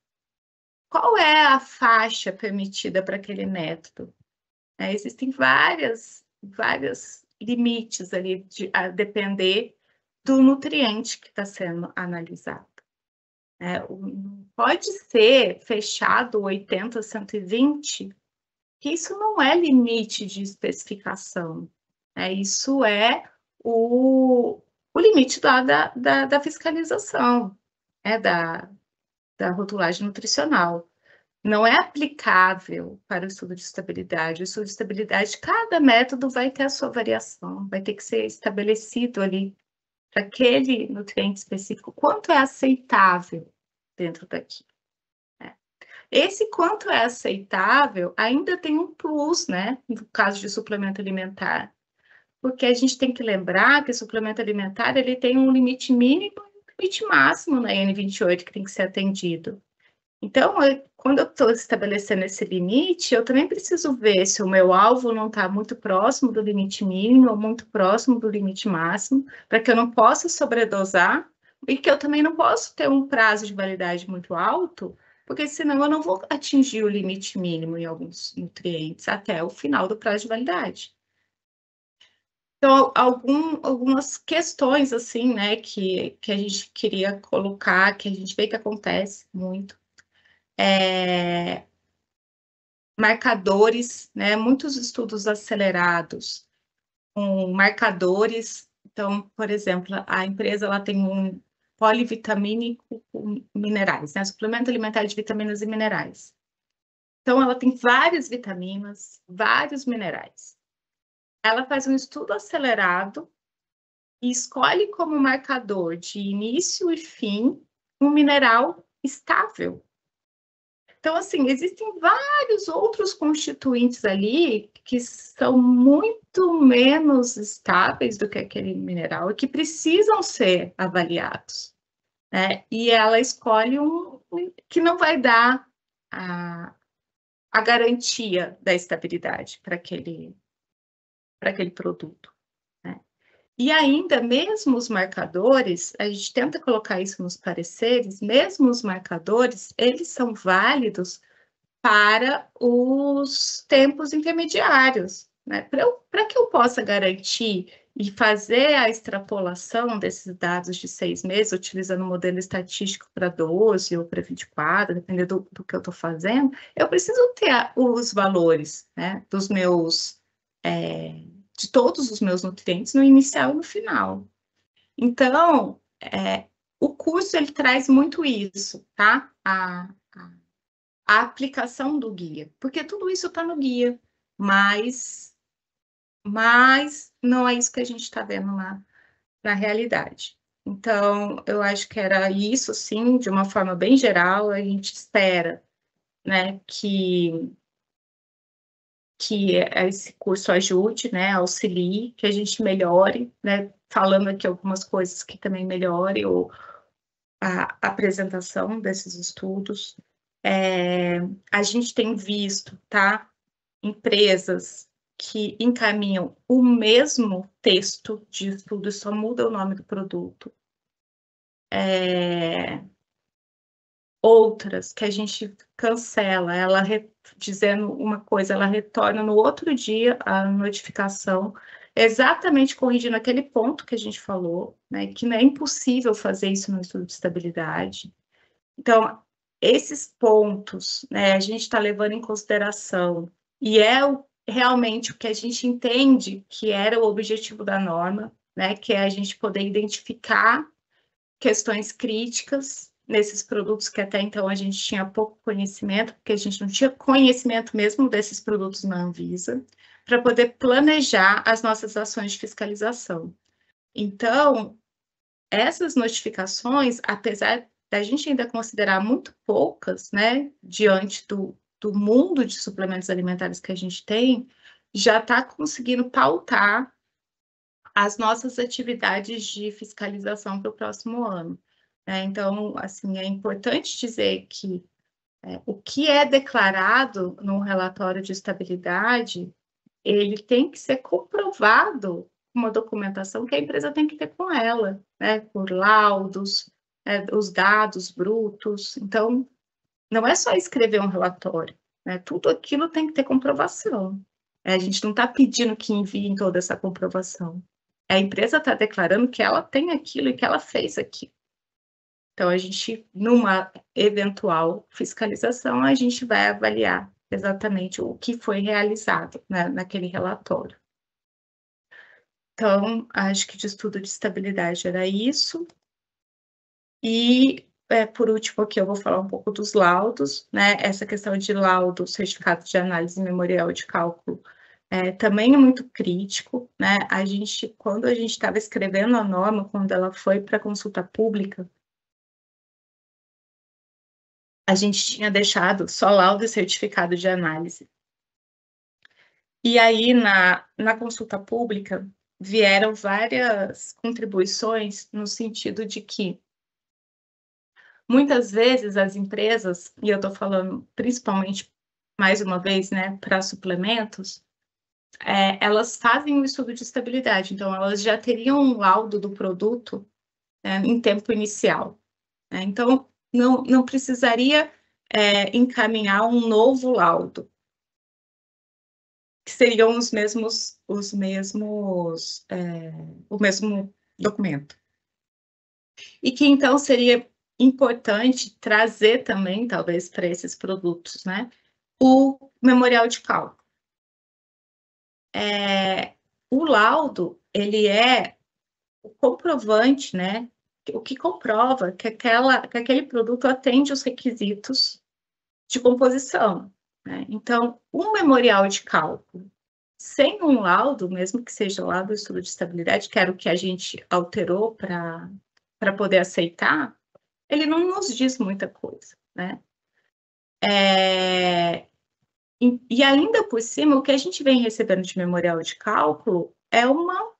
qual é a faixa permitida para aquele método. Existem vários limites ali, a depender do nutriente que está sendo analisado. Pode ser fechado 80, 120, que isso não é limite de especificação. Isso é o limite da fiscalização, da rotulagem nutricional. Não é aplicável para o estudo de estabilidade. O estudo de estabilidade, cada método vai ter a sua variação, vai ter que ser estabelecido ali para aquele nutriente específico, quanto é aceitável dentro daquilo. Esse quanto é aceitável ainda tem um plus, né? No caso de suplemento alimentar, porque a gente tem que lembrar que o suplemento alimentar ele tem um limite mínimo e um limite máximo na N28 que tem que ser atendido. Então, quando eu estou estabelecendo esse limite, eu também preciso ver se o meu alvo não está muito próximo do limite mínimo ou muito próximo do limite máximo, para que eu não possa sobredosar e que eu também não posso ter um prazo de validade muito alto, porque senão eu não vou atingir o limite mínimo em alguns nutrientes até o final do prazo de validade. Então, algumas questões, assim, né, que a gente queria colocar, que a gente vê que acontece muito, marcadores, né? Muitos estudos acelerados com marcadores. Então, por exemplo, a empresa ela tem um polivitamínico com minerais, né? Suplemento alimentar de vitaminas e minerais. Então, ela tem várias vitaminas, vários minerais. Ela faz um estudo acelerado e escolhe como marcador de início e fim um mineral estável. Então, assim, existem vários outros constituintes ali que são muito menos estáveis do que aquele mineral e que precisam ser avaliados, né? E ela escolhe um que não vai dar a garantia da estabilidade para aquele produto, né? E ainda, mesmo os marcadores, a gente tenta colocar isso nos pareceres, mesmo os marcadores, eles são válidos para os tempos intermediários, né? Para que eu possa garantir e fazer a extrapolação desses dados de 6 meses, utilizando um modelo estatístico para 12 ou para 24, dependendo do que eu estou fazendo, eu preciso ter os valores, né, dos meus, de todos os meus nutrientes no inicial e no final. Então, o curso ele traz muito isso, tá? A aplicação do guia, porque tudo isso está no guia, mas não é isso que a gente está vendo na realidade. Então, eu acho que era isso, sim, de uma forma bem geral, a gente espera, né, que esse curso ajude, né, auxilie, que a gente melhore, né, falando aqui algumas coisas que também melhore a apresentação desses estudos. A gente tem visto, tá, empresas que encaminham o mesmo texto de estudo, só muda o nome do produto. Outras que a gente cancela, ela dizendo uma coisa, ela retorna no outro dia a notificação, exatamente corrigindo aquele ponto que a gente falou, né, que não é impossível fazer isso no estudo de estabilidade. Então, esses pontos, né, a gente está levando em consideração, e realmente o que a gente entende que era o objetivo da norma, né, que é a gente poder identificar questões críticas nesses produtos que até então a gente tinha pouco conhecimento, porque a gente não tinha conhecimento mesmo desses produtos na Anvisa, para poder planejar as nossas ações de fiscalização. Então, essas notificações, apesar da gente ainda considerar muito poucas, né, diante do mundo de suplementos alimentares que a gente tem, já está conseguindo pautar as nossas atividades de fiscalização para o próximo ano. Então, assim, é importante dizer que o que é declarado no relatório de estabilidade, ele tem que ser comprovado com uma documentação que a empresa tem que ter com ela, né? Por laudos, os dados brutos. Então, não é só escrever um relatório, né? Tudo aquilo tem que ter comprovação. A gente não está pedindo que enviem toda essa comprovação. A empresa está declarando que ela tem aquilo e que ela fez aquilo. Então, a gente, numa eventual fiscalização, a gente vai avaliar exatamente o que foi realizado, né, naquele relatório. Então, acho que de estudo de estabilidade era isso. E, por último, aqui eu vou falar um pouco dos laudos, né? Essa questão de laudo, certificado de análise memorial de cálculo, também é muito crítico, né? Quando a gente estava escrevendo a norma, quando ela foi para consulta pública, a gente tinha deixado só laudo e certificado de análise. E aí, na consulta pública, vieram várias contribuições no sentido de que, muitas vezes, as empresas, e eu estou falando principalmente, mais uma vez, né, para suplementos, elas fazem um estudo de estabilidade, então elas já teriam um laudo do produto, em tempo inicial. Então, não precisaria encaminhar um novo laudo, que seriam o mesmo documento. E que, então, seria importante trazer também, talvez, para esses produtos, né, o memorial de cálculo. O laudo, ele é o comprovante, né, o que comprova que aquele produto atende os requisitos de composição, né? Então, um memorial de cálculo sem um laudo, mesmo que seja lá do estudo de estabilidade, que era o que a gente alterou para poder aceitar, ele não nos diz muita coisa, né? E ainda por cima, o que a gente vem recebendo de memorial de cálculo é uma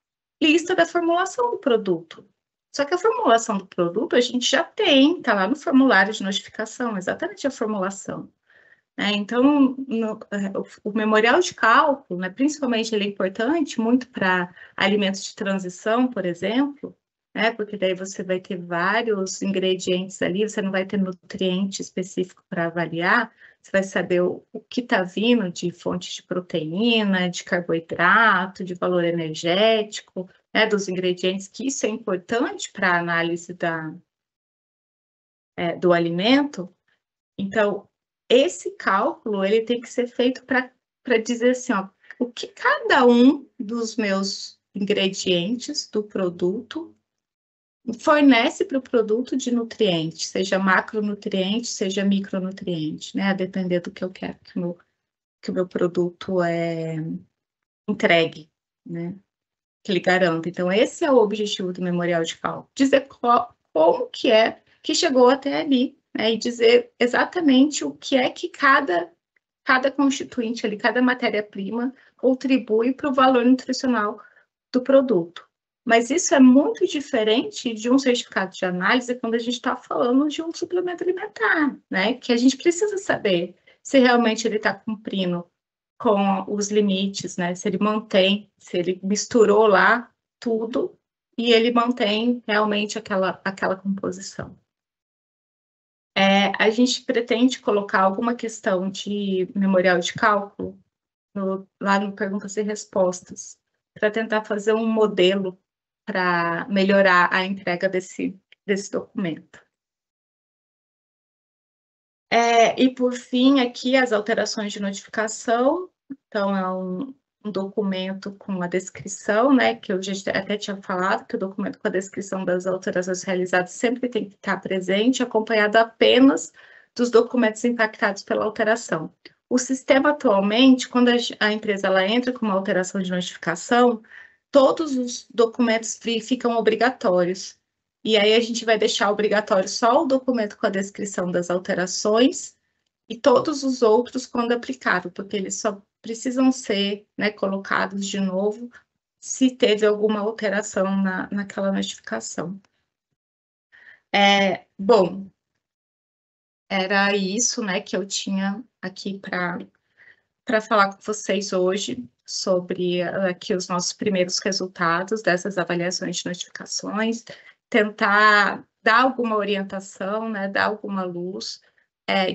lista da formulação do produto. Só que a formulação do produto a gente já tem, está lá no formulário de notificação, exatamente a formulação. né? Então, o memorial de cálculo, né, principalmente, ele é importante muito para alimentos de transição, por exemplo, né, porque daí você vai ter vários ingredientes ali, você não vai ter nutriente específico para avaliar, você vai saber o que está vindo de fontes de proteína, de carboidrato, de valor energético, né, dos ingredientes, que isso é importante para a análise do alimento. Então, esse cálculo ele tem que ser feito para dizer assim, ó, o que cada um dos meus ingredientes do produto fornece para o produto de nutriente, seja macronutriente, seja micronutriente, né? A depender do que eu quero que o meu produto entregue, né? Que ele garanta. Então, esse é o objetivo do memorial de cálculo, dizer como que é que chegou até ali, né? E dizer exatamente o que é que cada constituinte ali, cada matéria-prima contribui para o valor nutricional do produto. Mas isso é muito diferente de um certificado de análise quando a gente está falando de um suplemento alimentar, né? Que a gente precisa saber se realmente ele está cumprindo com os limites, né? Se ele mantém, se ele misturou lá tudo e ele mantém realmente aquela composição. A gente pretende colocar alguma questão de memorial de cálculo lá no Perguntas e Respostas, para tentar fazer um modelo para melhorar a entrega desse documento. E, por fim, aqui as alterações de notificação. Então, é um documento com a descrição, né, que eu já até tinha falado, que o documento com a descrição das alterações realizadas sempre tem que estar presente, acompanhado apenas dos documentos impactados pela alteração. O sistema atualmente, quando a empresa ela entra com uma alteração de notificação, todos os documentos ficam obrigatórios. E aí a gente vai deixar obrigatório só o documento com a descrição das alterações e todos os outros quando aplicável, porque eles só precisam ser, né, colocados de novo se teve alguma alteração naquela notificação. Bom, era isso, né, que eu tinha aqui para falar com vocês hoje sobre aqui os nossos primeiros resultados dessas avaliações de notificações, tentar dar alguma orientação, né, dar alguma luz,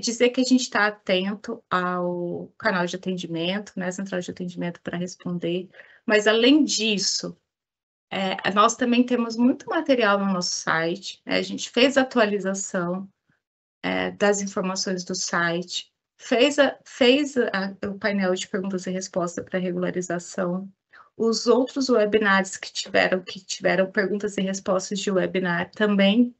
dizer que a gente está atento ao canal de atendimento, né, central de atendimento para responder, mas além disso, nós também temos muito material no nosso site, né, a gente fez a atualização das informações do site, fez o painel de perguntas e respostas para regularização. Os outros webinars que tiveram perguntas e respostas de webinar também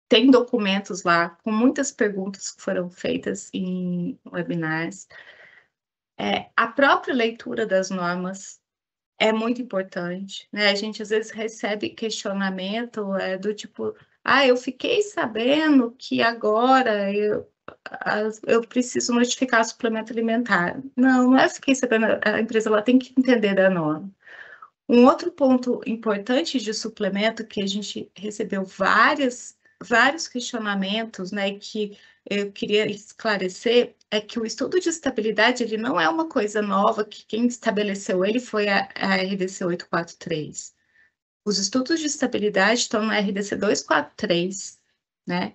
tem documentos lá com muitas perguntas que foram feitas em webinars. A própria leitura das normas é muito importante, né? A gente às vezes recebe questionamento do tipo, eu fiquei sabendo que agora eu preciso notificar suplemento alimentar. Não é fiquei sabendo, a empresa ela tem que entender da norma. Um outro ponto importante de suplemento que a gente recebeu vários questionamentos, né, que eu queria esclarecer, é que o estudo de estabilidade ele não é uma coisa nova, que quem estabeleceu ele foi a RDC 843. Os estudos de estabilidade estão na RDC 243, né,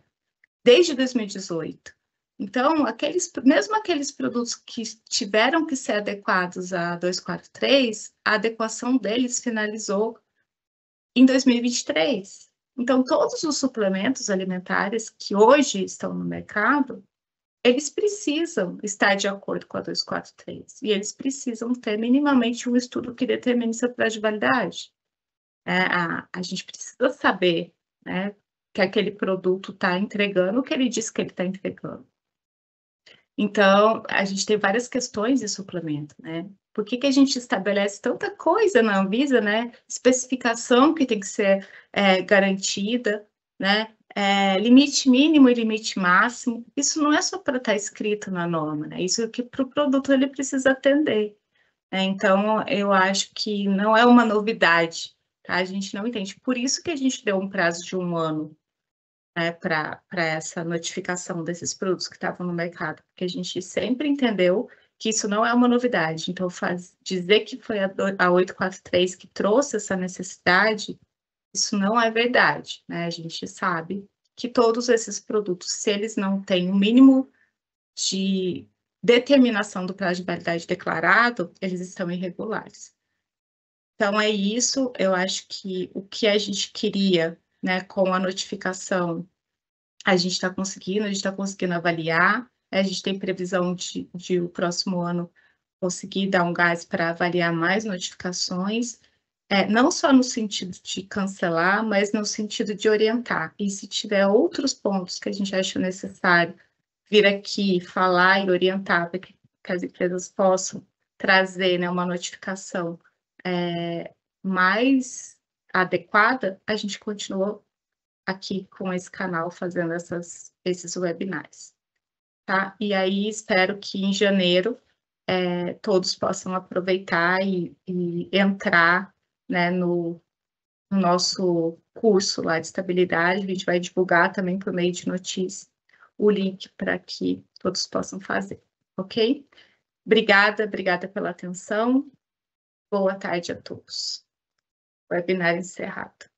desde 2018. Então, mesmo aqueles produtos que tiveram que ser adequados a 243, a adequação deles finalizou em 2023. Então, todos os suplementos alimentares que hoje estão no mercado, eles precisam estar de acordo com a 243. E eles precisam ter minimamente um estudo que determine seu prazo de validade. A gente precisa saber, né, que aquele produto está entregando o que ele diz que ele está entregando. Então, a gente tem várias questões de suplemento, né? Por que a gente estabelece tanta coisa na Anvisa, né? Especificação que tem que ser garantida, né? Limite mínimo e limite máximo. Isso não é só para estar escrito na norma, né? Isso é que para o produto ele precisa atender. Né? Então, eu acho que não é uma novidade, tá? A gente não entende. Por isso que a gente deu um prazo de 1 ano né, para essa notificação desses produtos que estavam no mercado, porque a gente sempre entendeu que isso não é uma novidade. Então, dizer que foi a 843 que trouxe essa necessidade, isso não é verdade, né? A gente sabe que todos esses produtos, se eles não têm o mínimo de determinação do prazo de validade declarado, eles estão irregulares. Então, é isso. Eu acho que o que a gente queria, né, com a notificação, a gente está conseguindo avaliar. A gente tem previsão de o próximo ano conseguir dar um gás para avaliar mais notificações, não só no sentido de cancelar, mas no sentido de orientar. E se tiver outros pontos que a gente acha necessário vir aqui falar e orientar para que as empresas possam trazer, né, uma notificação mais adequada, a gente continua aqui com esse canal fazendo esses webinars, tá? E aí espero que em janeiro todos possam aproveitar e entrar, né, no nosso curso lá de estabilidade. A gente vai divulgar também por meio de notícia o link para que todos possam fazer, ok? Obrigada pela atenção. Boa tarde a todos. Webinar encerrado.